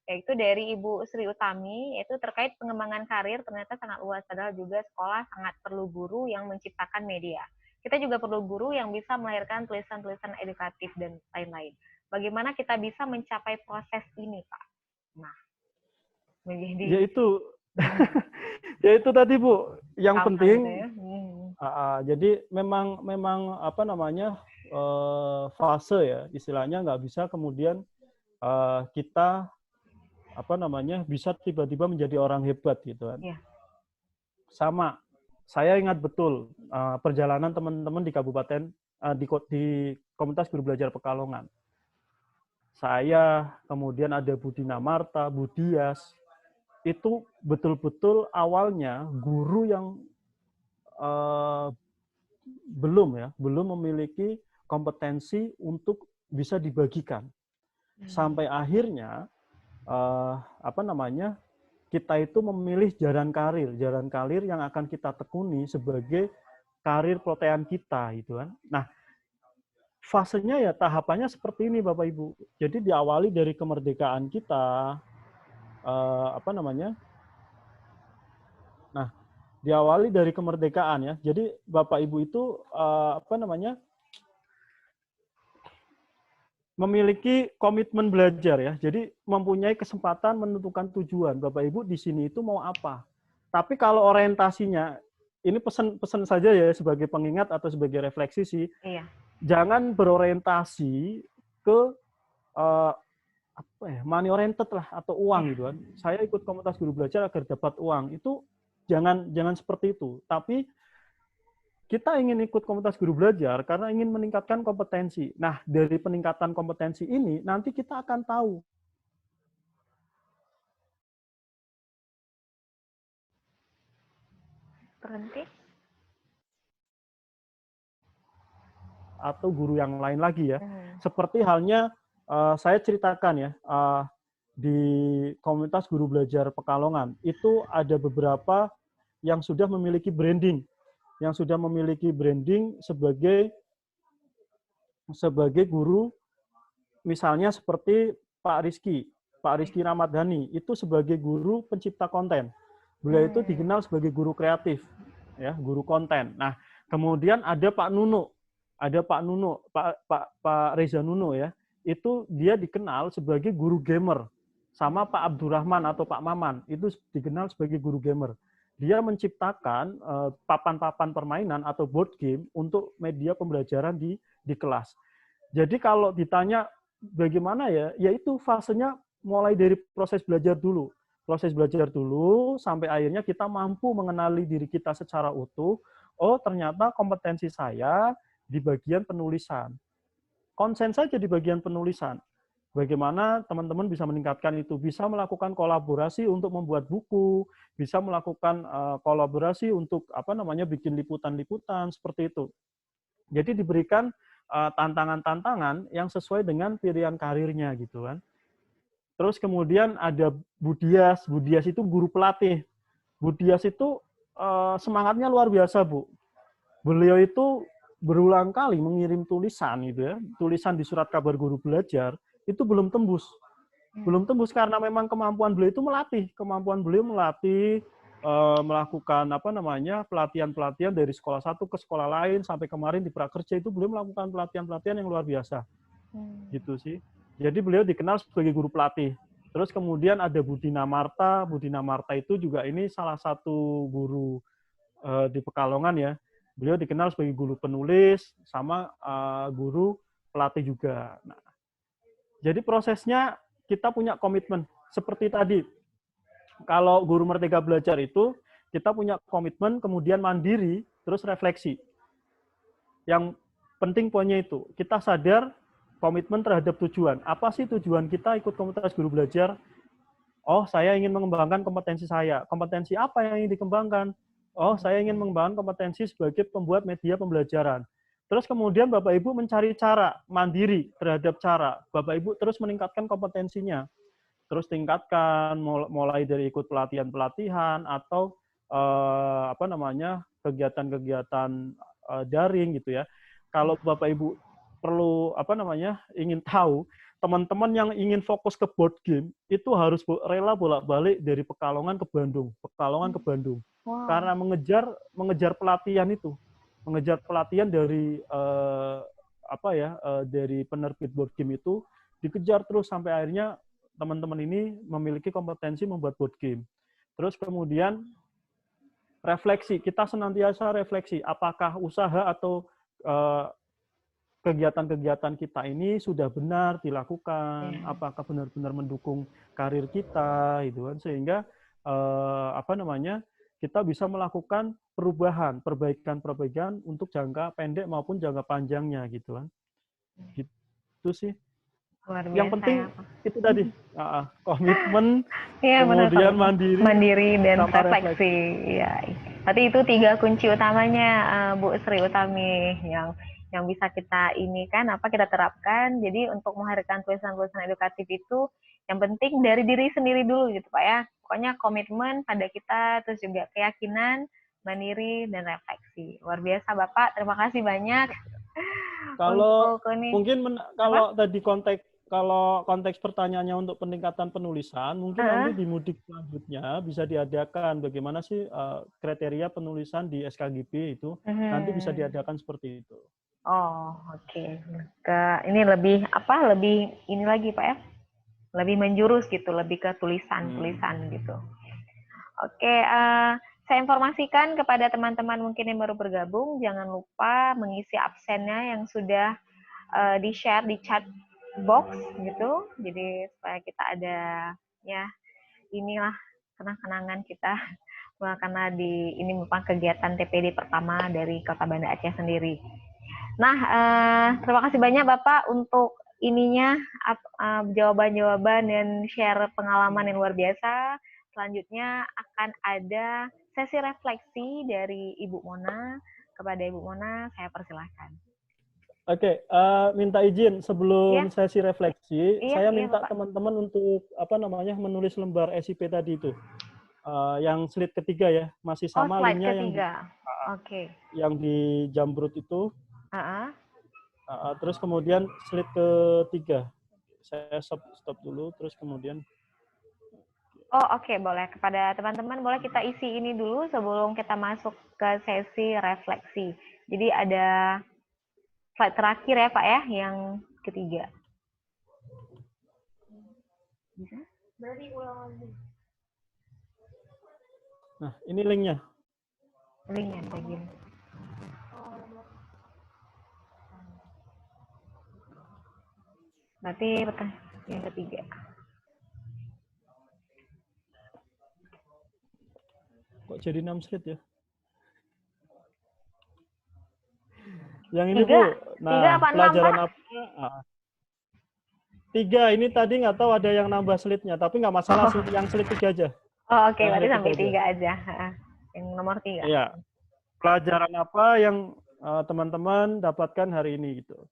yaitu dari Ibu Sri Utami, yaitu terkait pengembangan karir ternyata sangat luas, padahal juga sekolah sangat perlu guru yang menciptakan media. Kita juga perlu guru yang bisa melahirkan tulisan-tulisan edukatif dan lain-lain. Bagaimana kita bisa mencapai proses ini, Pak? Nah, menjadi... Yaitu tadi Bu, yang penting... Ya? Jadi memang fase ya, istilahnya nggak bisa kemudian kita bisa tiba-tiba menjadi orang hebat gitu kan. Sama, saya ingat betul perjalanan teman-teman di kabupaten di komunitas guru belajar Pekalongan. Saya, kemudian ada Budina Marta, Budias, itu betul-betul awalnya guru yang belum memiliki kompetensi untuk bisa dibagikan. Sampai akhirnya kita itu memilih jalan karir yang akan kita tekuni sebagai karir protean kita gitu kan. Nah, fasenya ya tahapannya seperti ini Bapak Ibu. Jadi diawali dari kemerdekaan kita diawali dari kemerdekaan ya. Jadi Bapak Ibu itu memiliki komitmen belajar ya. Jadi mempunyai kesempatan menentukan tujuan. Bapak Ibu di sini itu mau apa? Tapi kalau orientasinya, ini pesan saja ya sebagai pengingat atau sebagai refleksi sih. Iya. Jangan berorientasi ke money oriented lah atau uang gitu kan. Saya ikut komunitas guru belajar agar dapat uang. Itu jangan seperti itu. Tapi kita ingin ikut komunitas guru belajar karena ingin meningkatkan kompetensi. Nah, dari peningkatan kompetensi ini nanti kita akan tahu berhenti atau guru yang lain lagi ya. Seperti halnya saya ceritakan ya, di komunitas guru belajar Pekalongan itu ada beberapa yang sudah memiliki branding, sebagai guru, misalnya seperti Pak Rizky Ramadhani itu sebagai guru pencipta konten. Beliau itu dikenal sebagai guru kreatif, ya, guru konten. Nah, kemudian ada Pak Reza Nuno ya, itu dia dikenal sebagai guru gamer. Sama Pak Abdurrahman atau Pak Maman, itu dikenal sebagai guru gamer. Dia menciptakan papan-papan permainan atau board game untuk media pembelajaran di kelas. Jadi kalau ditanya bagaimana ya, yaitu fasenya mulai dari proses belajar dulu. Sampai akhirnya kita mampu mengenali diri kita secara utuh. Oh, ternyata kompetensi saya di bagian penulisan. Konsen saja di bagian penulisan. Bagaimana teman-teman bisa meningkatkan itu, bisa melakukan kolaborasi untuk membuat buku, bisa melakukan kolaborasi untuk bikin liputan-liputan seperti itu. Jadi diberikan tantangan-tantangan yang sesuai dengan pilihan karirnya gitu kan. Terus kemudian ada Budias. Budias itu guru pelatih. Budias itu semangatnya luar biasa, Bu. Beliau itu berulang kali mengirim tulisan gitu ya, tulisan di surat kabar guru belajar itu belum tembus. Belum tembus karena memang kemampuan beliau itu melatih. Kemampuan beliau melatih melakukan pelatihan-pelatihan dari sekolah satu ke sekolah lain sampai kemarin di Prakerja itu beliau melakukan pelatihan-pelatihan yang luar biasa. Gitu sih. Jadi beliau dikenal sebagai guru pelatih. Terus kemudian ada Budina Marta. Budina Marta itu juga ini salah satu guru di Pekalongan ya. Beliau dikenal sebagai guru penulis sama guru pelatih juga. Nah, jadi prosesnya kita punya komitmen seperti tadi. Kalau guru Merdeka Belajar itu kita punya komitmen, kemudian mandiri, terus refleksi. Yang penting poinnya itu, kita sadar komitmen terhadap tujuan. Apa sih tujuan kita ikut komunitas guru belajar? Oh, saya ingin mengembangkan kompetensi saya. Kompetensi apa yang ingin dikembangkan? Oh, saya ingin mengembangkan kompetensi sebagai pembuat media pembelajaran. Terus kemudian Bapak Ibu mencari cara, mandiri terhadap cara. Bapak Ibu terus meningkatkan kompetensinya. Terus tingkatkan, mulai dari ikut pelatihan-pelatihan atau kegiatan-kegiatan daring gitu ya. Kalau Bapak Ibu perlu ingin tahu, teman-teman yang ingin fokus ke board game itu harus rela bolak-balik dari Pekalongan ke Bandung, Pekalongan ke Bandung. Wow. Karena mengejar pelatihan itu, mengejar pelatihan dari dari penerbit board game itu dikejar terus sampai akhirnya teman-teman ini memiliki kompetensi membuat board game. Terus kemudian refleksi, kita senantiasa refleksi apakah usaha atau kegiatan-kegiatan kita ini sudah benar dilakukan, apakah benar-benar mendukung karir kita, gitu kan, sehingga kita bisa melakukan perubahan, perbaikan untuk jangka pendek maupun jangka panjangnya, gitu kan. Gitu sih. Yang penting itu tadi komitmen, kemudian mandiri dan refleksi. Ya, tadi itu 3 kunci utamanya Bu Sri Utami yang bisa kita kita terapkan. Jadi untuk menghadirkan tulisan-tulisan edukatif itu yang penting dari diri sendiri dulu gitu Pak ya. Pokoknya komitmen pada kita, terus juga keyakinan, mandiri dan refleksi. Luar biasa Bapak, terima kasih banyak. Kalau tadi konteks pertanyaannya untuk peningkatan penulisan, mungkin nanti di mudik selanjutnya bisa diadakan bagaimana sih kriteria penulisan di SKGB itu, nanti bisa diadakan seperti itu. Oh, oke. Ini lebih ini lagi Pak ya, lebih menjurus gitu, lebih ke tulisan gitu. Oke, saya informasikan kepada teman-teman mungkin yang baru bergabung, jangan lupa mengisi absennya yang sudah di-share di chat box gitu. Jadi supaya kita ada inilah kenang-kenangan kita karena ini merupakan kegiatan TPD pertama dari Kota Banda Aceh sendiri. Nah, terima kasih banyak Bapak untuk jawaban-jawaban dan share pengalaman yang luar biasa. Selanjutnya akan ada sesi refleksi dari Ibu Mona. Kepada Ibu Mona, saya persilahkan. Oke, minta izin sebelum sesi refleksi, saya minta teman-teman untuk menulis lembar SIP tadi itu, yang slide ketiga ya, masih sama linknya yang di Jambrut itu. Terus kemudian slide ketiga, saya stop dulu, terus kemudian. Oke, boleh. Kepada teman-teman boleh kita isi ini dulu sebelum kita masuk ke sesi refleksi. Jadi ada slide terakhir ya Pak ya, yang ketiga. Bisa? Berarti ulang lagi. Nah, ini linknya. Linknya begini. Berarti yang ketiga. Kok jadi 6 slide ya? Yang ini Bu, nah pelajaran apa? 3, ini tadi nggak tahu ada yang nambah slide-nya, tapi nggak masalah, yang slide 3 aja. Oke, berarti sampai 3 aja. Yang nomor 3. Iya. Pelajaran apa yang teman-teman dapatkan hari ini gitu.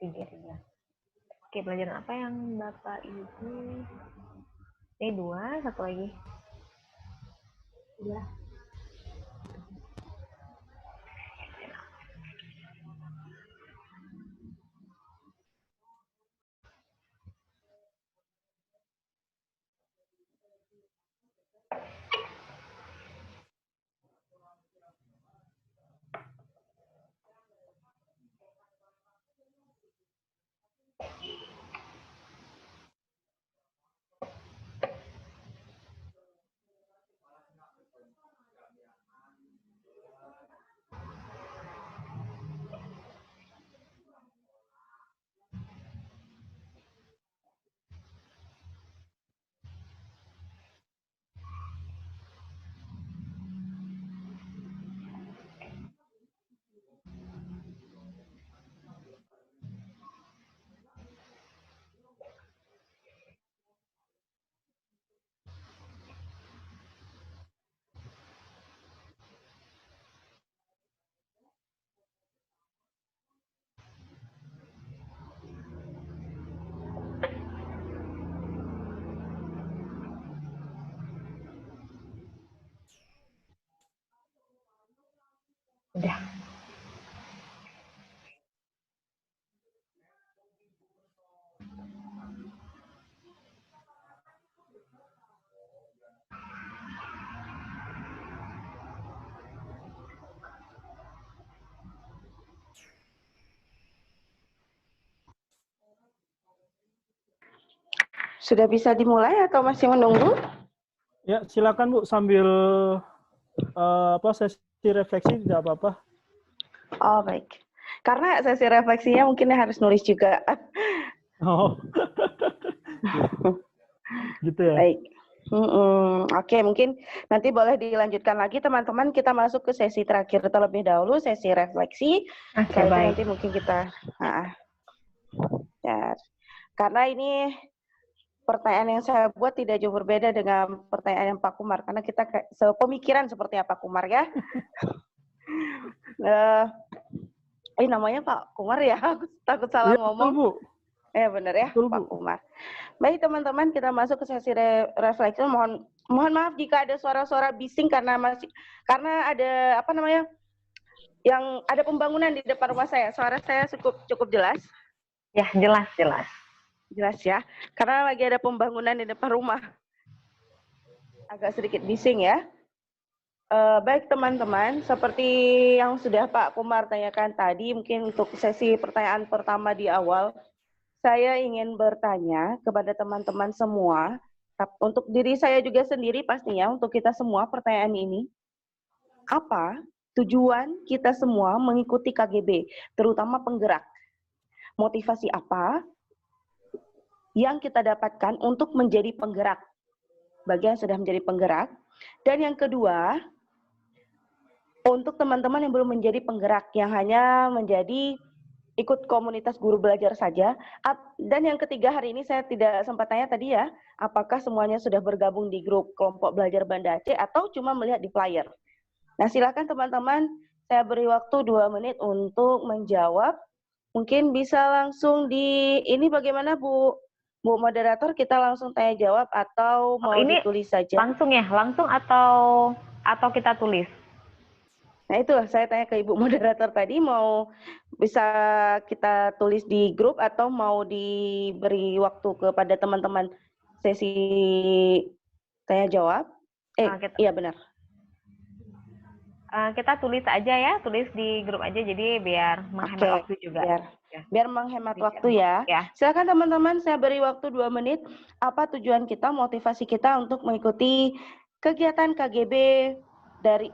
3. Oke, pelajaran apa yang Bapak Ibu? Ini 2, satu lagi. Iya. Udah. Sudah bisa dimulai atau masih menunggu? Ya, silakan Bu sambil sesi refleksi tidak apa-apa. Oh, baik. Karena sesi refleksinya mungkin harus nulis juga. Oh. Gitu ya. Baik. Oke, mungkin nanti boleh dilanjutkan lagi teman-teman. Kita masuk ke sesi terakhir terlebih dahulu, sesi refleksi. Oke, baik. Nanti mungkin kita ya. Karena ini pertanyaan yang saya buat tidak jauh berbeda dengan pertanyaan yang Pak Kumar, karena kita sepemikiran seperti apa Kumar ya. Namanya Pak Kumar ya, aku takut salah ngomong. Betul, Bu. Benar ya, Betul, Pak Kumar. Baik teman-teman, kita masuk ke sesi refleksi. Mohon maaf jika ada suara-suara bising karena ada yang ada pembangunan di depan rumah saya. Suara saya cukup jelas. Ya, jelas. Jelas ya, karena lagi ada pembangunan di depan rumah. Agak sedikit bising ya. Baik teman-teman, seperti yang sudah Pak Kumar tanyakan tadi, mungkin untuk sesi pertanyaan pertama di awal, saya ingin bertanya kepada teman-teman semua, untuk diri saya juga sendiri pastinya, untuk kita semua pertanyaan ini, apa tujuan kita semua mengikuti KGB, terutama penggerak? Motivasi apa yang kita dapatkan untuk menjadi penggerak, bagi yang sudah menjadi penggerak. Dan yang kedua, untuk teman-teman yang belum menjadi penggerak, yang hanya menjadi ikut komunitas guru belajar saja. Dan yang ketiga, hari ini saya tidak sempat tanya tadi ya, apakah semuanya sudah bergabung di grup kelompok belajar Banda Aceh atau cuma melihat di flyer. Nah silakan teman-teman, saya beri waktu 2 menit untuk menjawab. Mungkin bisa langsung ini bagaimana Bu moderator, kita langsung tanya jawab atau mau ini ditulis saja? Langsung ya, langsung atau kita tulis? Nah itulah saya tanya ke Ibu moderator tadi, mau bisa kita tulis di grup atau mau diberi waktu kepada teman-teman sesi tanya jawab? Iya benar. Kita tulis aja ya, tulis di grup aja, jadi biar menghemat waktu juga. Biar menghemat waktu ya. Silakan teman-teman, saya beri waktu 2 menit. Apa tujuan kita, motivasi kita untuk mengikuti kegiatan KGB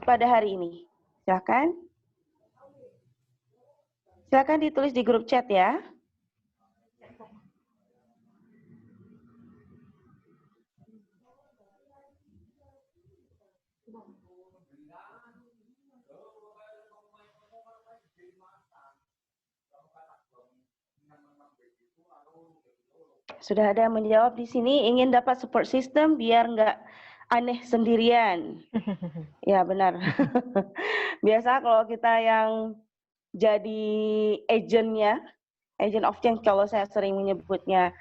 pada hari ini? Silakan. Silakan ditulis di grup chat ya. Sudah ada yang menjawab di sini, ingin dapat support system biar nggak aneh sendirian. Ya benar. Biasa kalau kita yang jadi agentnya, agent of change kalau saya sering menyebutnya.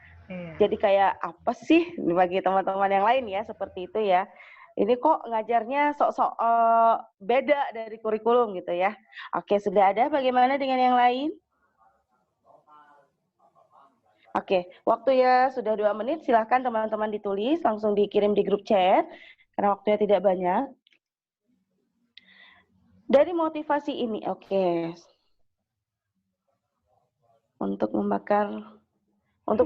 Jadi kayak apa sih bagi teman-teman yang lain ya seperti itu ya. Ini kok ngajarnya sok-sok beda dari kurikulum gitu ya. Oke, sudah ada. Bagaimana dengan yang lain? Oke, waktu ya sudah 2 menit. Silahkan teman-teman ditulis, langsung dikirim di grup chat karena waktunya tidak banyak. Dari motivasi ini, oke. Untuk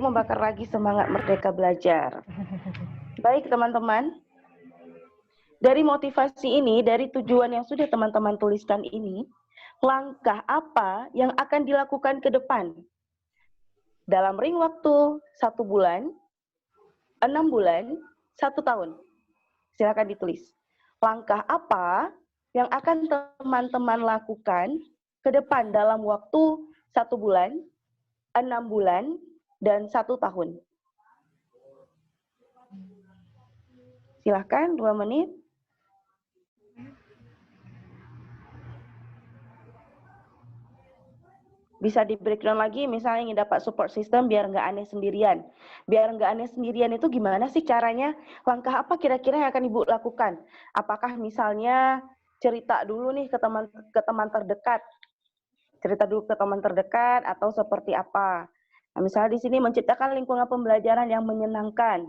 membakar lagi semangat Merdeka Belajar. Baik teman-teman, dari motivasi ini, dari tujuan yang sudah teman-teman tuliskan ini, langkah apa yang akan dilakukan ke depan? Dalam ring waktu 1 bulan, 6 bulan, 1 tahun. Silakan ditulis. Langkah apa yang akan teman-teman lakukan ke depan dalam waktu 1 bulan, 6 bulan, dan 1 tahun. Silahkan 2 menit. Bisa di breakdown lagi, misalnya ingin dapat support system biar nggak aneh sendirian. Biar nggak aneh sendirian itu gimana sih caranya? Langkah apa kira-kira yang akan Ibu lakukan? Apakah misalnya cerita dulu nih ke teman terdekat? Cerita dulu ke teman terdekat atau seperti apa? Nah, misalnya di sini menciptakan lingkungan pembelajaran yang menyenangkan.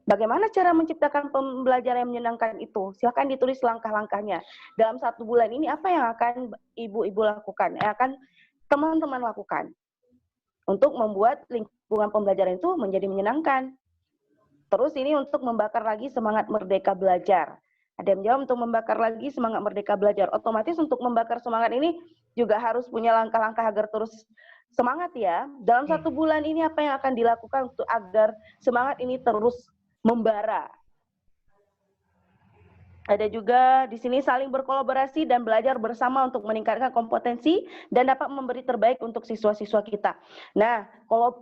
Bagaimana cara menciptakan pembelajaran yang menyenangkan itu? Silakan ditulis langkah-langkahnya. Dalam 1 bulan ini apa yang akan ibu-ibu lakukan? Yang akan teman-teman lakukan untuk membuat lingkungan pembelajaran itu menjadi menyenangkan. Terus ini untuk membakar lagi semangat Merdeka Belajar. Ada yang jawab untuk membakar lagi semangat Merdeka Belajar. Otomatis untuk membakar semangat ini juga harus punya langkah-langkah agar terus semangat ya. Dalam 1 bulan ini apa yang akan dilakukan untuk agar semangat ini terus membara. Ada juga di sini saling berkolaborasi dan belajar bersama untuk meningkatkan kompetensi dan dapat memberi terbaik untuk siswa-siswa kita. Nah,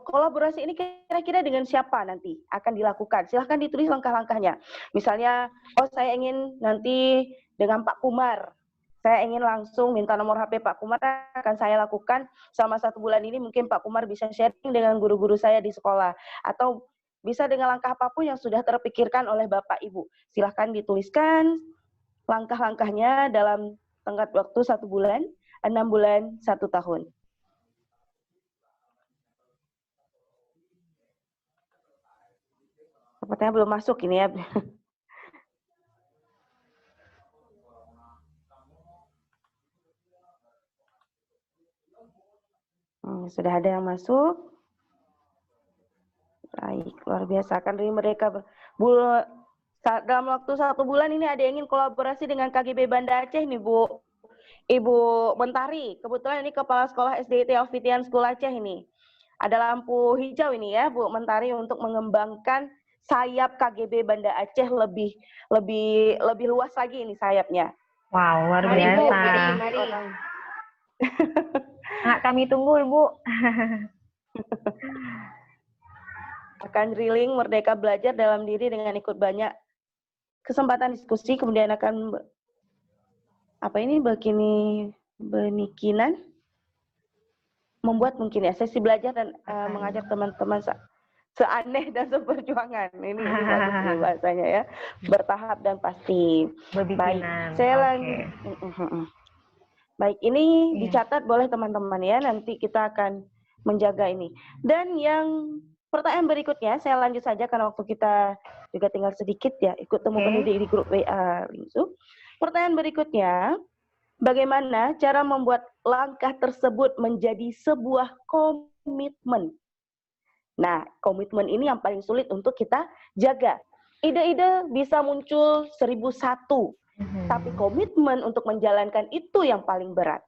kolaborasi ini kira-kira dengan siapa nanti akan dilakukan? Silahkan ditulis langkah-langkahnya. Misalnya, saya ingin nanti dengan Pak Kumar. Saya ingin langsung minta nomor HP Pak Kumar, akan saya lakukan selama 1 bulan ini. Mungkin Pak Kumar bisa sharing dengan guru-guru saya di sekolah. Atau bisa dengan langkah apapun yang sudah terpikirkan oleh Bapak Ibu. Silahkan dituliskan langkah-langkahnya dalam tenggat waktu 1 bulan, 6 bulan, 1 tahun. Sepertinya belum masuk ini ya. Sudah ada yang masuk. Baik, luar biasa. Akan dari mereka dalam waktu 1 bulan ini ada yang ingin kolaborasi dengan KGB Banda Aceh nih Bu. Ibu Mentari, kebetulan ini Kepala Sekolah SDIT Alfitian School Aceh ini. Ada lampu hijau ini ya Bu Mentari untuk mengembangkan sayap KGB Banda Aceh lebih luas lagi ini sayapnya. Wow, luar biasa. Mari. Nah, kami tunggu Ibu. Akan drilling Merdeka Belajar dalam diri dengan ikut banyak kesempatan diskusi, kemudian akan benikinan membuat mungkin ya sesi belajar dan mengajak teman-teman seaneh dan seperjuangan. Ini bagus bahasanya ya, bertahap dan pasti. Baik, saya lanjut. Baik, ini dicatat boleh teman-teman ya, nanti kita akan menjaga ini. Dan yang pertanyaan berikutnya, saya lanjut saja karena waktu kita juga tinggal sedikit ya, ikut temu pendidik di grup WA Lingsu. Pertanyaan berikutnya, bagaimana cara membuat langkah tersebut menjadi sebuah komitmen? Nah, komitmen ini yang paling sulit untuk kita jaga. Ide-ide bisa muncul 1001, tapi komitmen untuk menjalankan itu yang paling berat.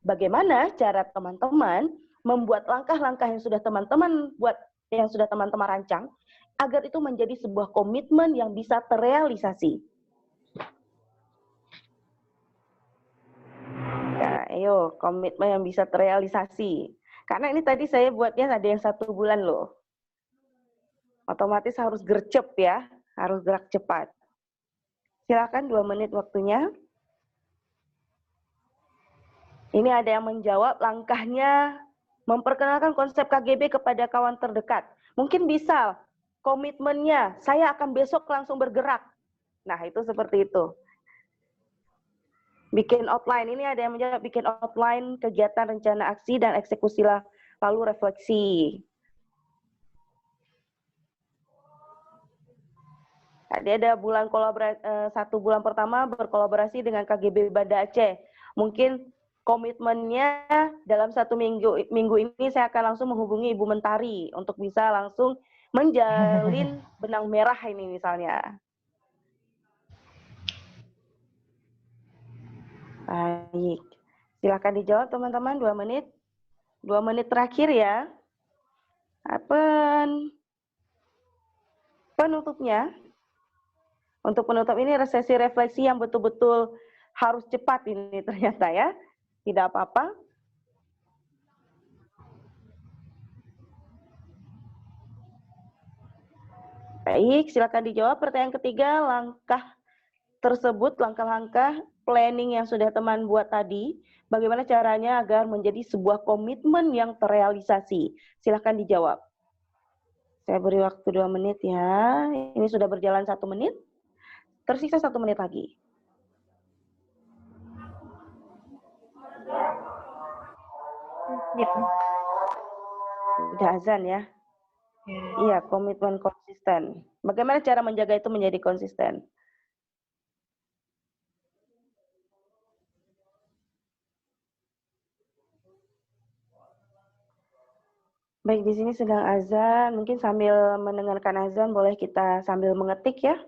Bagaimana cara teman-teman membuat langkah-langkah yang sudah teman-teman buat, yang sudah teman-teman rancang, agar itu menjadi sebuah komitmen yang bisa terrealisasi. Ya, ayo, komitmen yang bisa terrealisasi. Karena ini tadi saya buatnya ada yang 1 bulan loh. Otomatis harus gercep ya, harus gerak cepat. Silakan 2 menit waktunya. Ini ada yang menjawab langkahnya memperkenalkan konsep KGB kepada kawan terdekat. Mungkin bisa komitmennya, saya akan besok langsung bergerak. Nah, itu seperti itu. Bikin outline, ini ada yang menjawab bikin outline kegiatan rencana aksi dan eksekusi lalu refleksi. Tadi ada bulan kolaborasi, 1 bulan pertama berkolaborasi dengan KGB Banda Aceh. Mungkin komitmennya dalam 1 minggu ini saya akan langsung menghubungi Ibu Mentari untuk bisa langsung menjalin benang merah ini misalnya. Baik, silakan dijawab teman-teman, 2 menit. 2 menit terakhir ya. Penutupnya. Untuk penutup ini sesi refleksi yang betul-betul harus cepat ini ternyata ya. Tidak apa-apa. Baik, silakan dijawab. Pertanyaan ketiga, langkah tersebut, langkah-langkah planning yang sudah teman buat tadi, bagaimana caranya agar menjadi sebuah komitmen yang terrealisasi? Silakan dijawab. Saya beri waktu 2 menit ya. Ini sudah berjalan 1 menit. Tersisa 1 menit lagi. Udah azan ya? Iya, komitmen konsisten. Bagaimana cara menjaga itu menjadi konsisten? Baik, di sini sedang azan. Mungkin sambil mendengarkan azan, boleh kita sambil mengetik ya.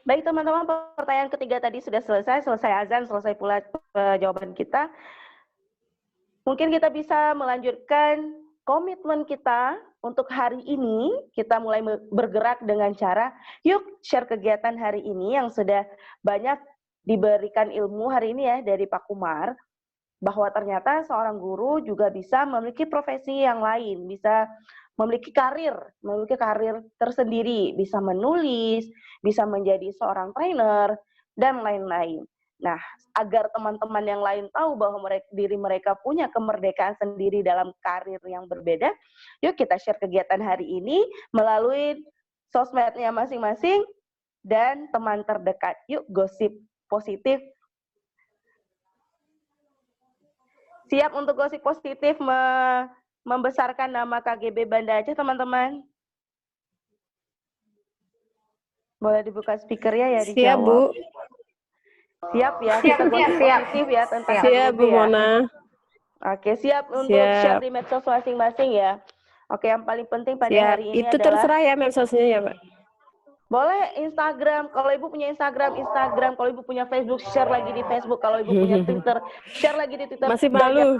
Baik teman-teman, pertanyaan ketiga tadi sudah selesai azan, selesai pula jawaban kita. Mungkin kita bisa melanjutkan komitmen kita untuk hari ini. Kita mulai bergerak dengan cara, yuk share kegiatan hari ini yang sudah banyak diberikan ilmu hari ini ya dari Pak Kumar, bahwa ternyata seorang guru juga bisa memiliki profesi yang lain, bisa memiliki karir tersendiri, bisa menulis, bisa menjadi seorang trainer, dan lain-lain. Nah, agar teman-teman yang lain tahu bahwa diri mereka punya kemerdekaan sendiri dalam karir yang berbeda, yuk kita share kegiatan hari ini melalui sosmednya masing-masing dan teman terdekat. Yuk gosip positif. Siap untuk gosip positif membesarkan nama KGB Banda Aceh, teman-teman? Boleh dibuka speakernya ya, dijawab. Siap, Bu. Siap ya, kita gosip positif ya tentang KGB siap, Bu Mona. Oke, siap untuk share di medsos masing-masing ya. Oke, yang paling penting pada hari ini itu adalah... terserah ya medsosnya ya, Pak. Boleh Instagram, kalau Ibu punya Instagram, kalau Ibu punya Facebook, share lagi di Facebook, kalau Ibu punya Twitter, share lagi di Twitter. Masih malu.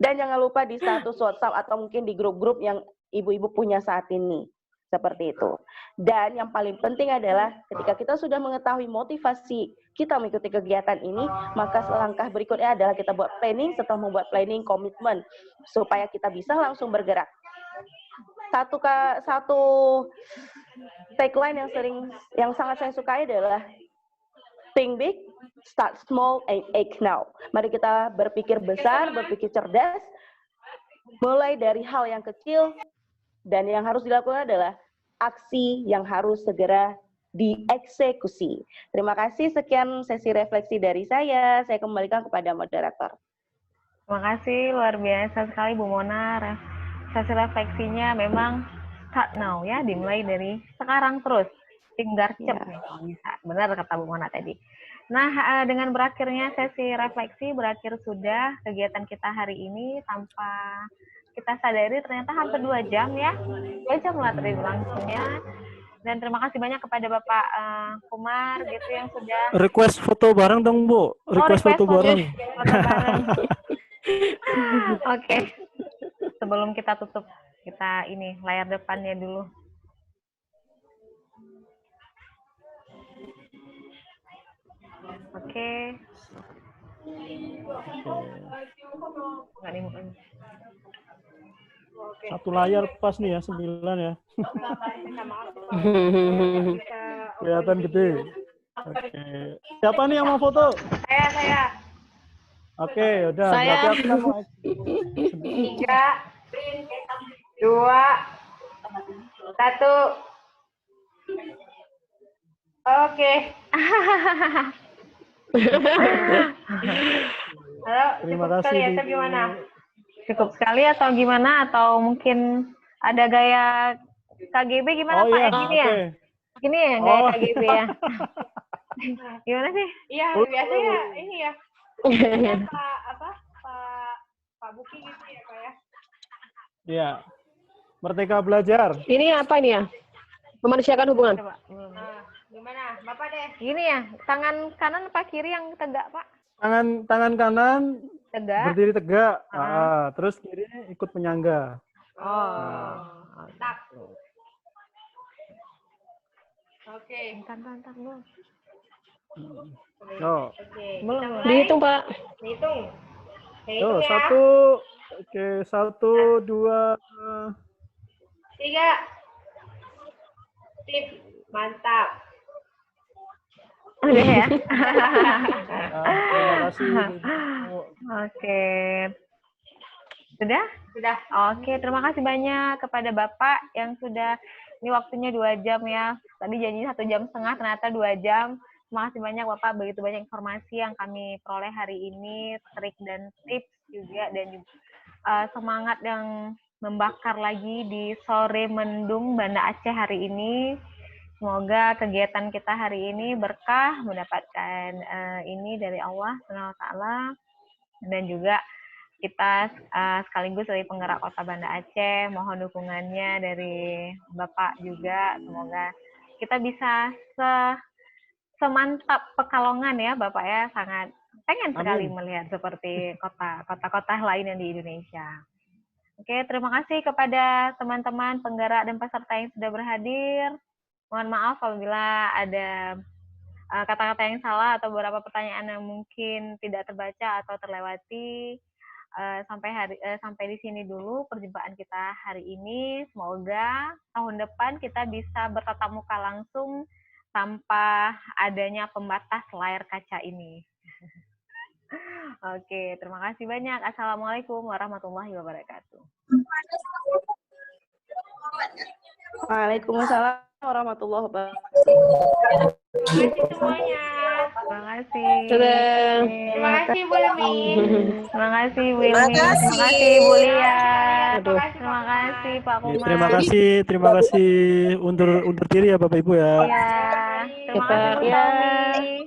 Dan jangan lupa di status WhatsApp atau mungkin di grup-grup yang Ibu-Ibu punya saat ini. Seperti itu. Dan yang paling penting adalah ketika kita sudah mengetahui motivasi kita mengikuti kegiatan ini, maka langkah berikutnya adalah kita buat planning, setelah membuat planning, komitmen, supaya kita bisa langsung bergerak. Satu tagline yang sangat saya sukai adalah think big, start small, and act now. Mari kita berpikir besar, berpikir cerdas, mulai dari hal yang kecil, dan yang harus dilakukan adalah aksi yang harus segera dieksekusi. Terima kasih, sekian sesi refleksi dari saya. Saya kembalikan kepada moderator. Terima kasih, luar biasa sekali Bu Mona. Sesi refleksinya memang start now ya, dimulai dari sekarang terus. Tinggal cep nih kalau bisa. Benar kata Bu Mona tadi. Nah, dengan berakhirnya sesi refleksi, berakhir sudah kegiatan kita hari ini tanpa kita sadari ternyata hampir 2 jam ya. 2 jam lah tadi berlangsungnya. Dan terima kasih banyak kepada Bapak Kumar gitu yang sudah Request foto bareng dong, Bu. Request foto bareng. Foto bareng. Oke. Sebelum kita tutup, kita ini layar depannya dulu. Oke. Nggak nih mukanya. Satu layar pas nih ya, 9 ya. Kelihatan gede. Oke. Siapa nih yang mau foto? Saya. Oke, udah. Saya. Berarti aku kan mau 3, 2, 1. Oke. Halo, Terima cukup kasih, sekali ya, Bu. Chef, gimana? Cukup sekali atau gimana? Atau mungkin ada gaya KGB gimana Pak? iya, Gini ya? oke. Gini ya gaya KGB ya? Gimana sih? Iya, biasanya ini ya. Pak Buki gitu ya, Pak ya? Iya. Merdeka belajar. Ini apa ini ya? Memanusiakan hubungan. Coba. Nah, gimana? Bapak deh. Gini ya, tangan kanan apa kiri yang tegak Pak? Tangan kanan Tegak. berdiri tegak. Terus kiri ikut penyangga. Oh. Mantap. Oke. Bentar belum. Oh. Oke. Belum. Kita mulai. Dihitung, Pak. Dihitung. Oh, Dihitung ya. 1. Oke, 1, 2. 3. Sip. Mantap. Udah ya? Terima kasih, Bu. Oke. Sudah? Sudah. Oke, terima kasih banyak kepada Bapak yang sudah, ini waktunya 2 jam ya. Tadi janjinya 1,5 jam, ternyata 2 jam. Terima kasih banyak Bapak, begitu banyak informasi yang kami peroleh hari ini, trik dan tips juga, dan juga semangat yang membakar lagi di sore mendung Banda Aceh hari ini. Semoga kegiatan kita hari ini berkah, mendapatkan ini dari Allah SWT, dan juga kita sekaligus dari penggerak Kota Banda Aceh, mohon dukungannya dari Bapak juga. Semoga kita bisa semantap Pekalongan ya Bapak ya, sangat pengen sekali melihat seperti kota-kota lain yang di Indonesia. Oke, terima kasih kepada teman-teman penggerak dan peserta yang sudah berhadir. Mohon maaf apabila ada kata-kata yang salah atau beberapa pertanyaan yang mungkin tidak terbaca atau terlewati. Sampai di sini dulu perjumpaan kita hari ini. Semoga tahun depan kita bisa bertatap muka langsung tanpa adanya pembatas layar kaca ini. Oke, terima kasih banyak. Assalamualaikum warahmatullahi wabarakatuh. Waalaikumsalam warahmatullahi wabarakatuh. Terima kasih semuanya. Terima kasih. Terima kasih Bu Lemi. Terima kasih Bu Ilmi. Terima kasih Bu Lia. Terima kasih Pak Kumar. Terima kasih. Undur diri ya Bapak Ibu ya. Iya. Terima kasih Bu Tommy.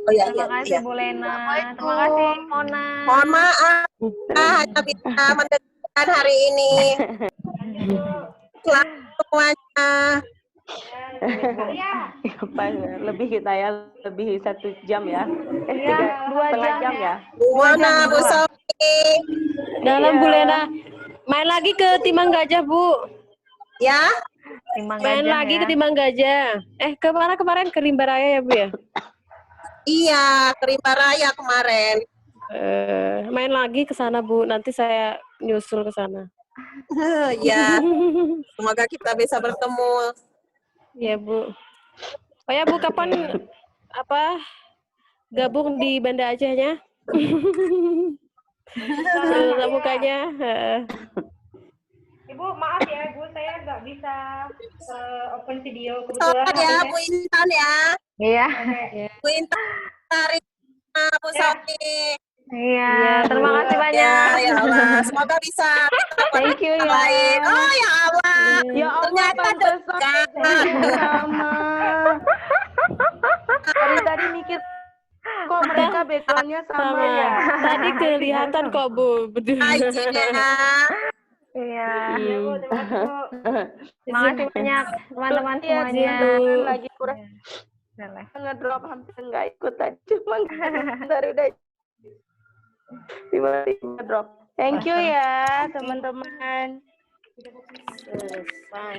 Terima kasih Bu Lena. Terima kasih Mona. Mohon maaf, hanya bisa mendengarkan hari ini. Selamat semuanya. Lebih kita ya, lebih 1 jam ya. Iya, 2 jam ya. Mona, Bu Sofi. Dalam Bu Lena. Main lagi ke Timang Gajah, Bu. Ya? Main lagi ke Timang Gajah. Kemarin ke Rimba Raya ya, Bu ya? Iya, ke Rimba Raya kemarin. Main lagi ke sana, Bu. Nanti saya nyusul ke sana. Ya. Semoga kita bisa bertemu. Ya, Bu. Oh ya, Bu, kapan gabung di Banda Acehnya? Tatap mukanya. Ibu, maaf ya, Bu, saya nggak bisa open video Selamat kebetulan. ya, Bu Intan ya. Iya. Bu Intan, Bu Sofi. Iya, terima kasih Ya, banyak. ya Allah. Semoga bisa Thank you ya. baik. Oh ya Allah. Ya Allah, Ternyata pantesan dekat. sama. Dari tadi mikir kok mereka backgroundnya sama ya. Tadi kelihatan kok Bu, berdua. Izinnya. Iya. Iya, Bu, terima kasih, Bu. Terima kasih banyak teman-teman Iya, semuanya. Zilan lagi kurang Boleh. ngedrop, hampir nggak ikut tadi, cuma bentar udah tiba-tiba drop. Thank you ya teman-teman. Selesai.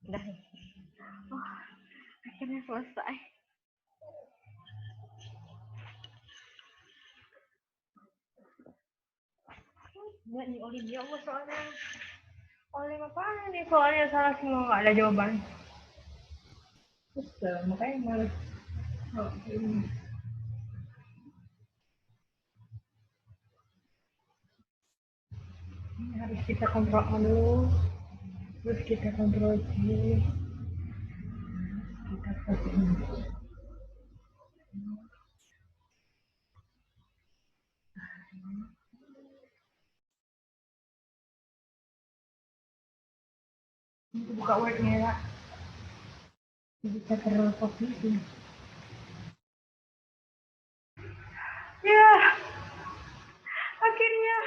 Udah nih. Oh, akhirnya selesai. Enggak nih Olivia apa soalnya? Oleh apa nih soalnya salah semua nggak ada jawaban. Terus makanya males. Oh, ini. Ini harus kita kontrol dulu. Terus kita kontrol G. Kita fokus ini. Ini buka wordnya ya. Bisa terfokus ini. Ya, akhirnya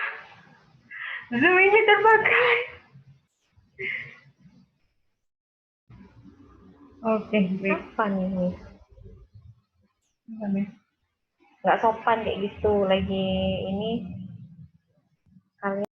Zoom ini terbakar. Oke, great. Apa nih? Nggak sopan kayak gitu lagi ini. Kalian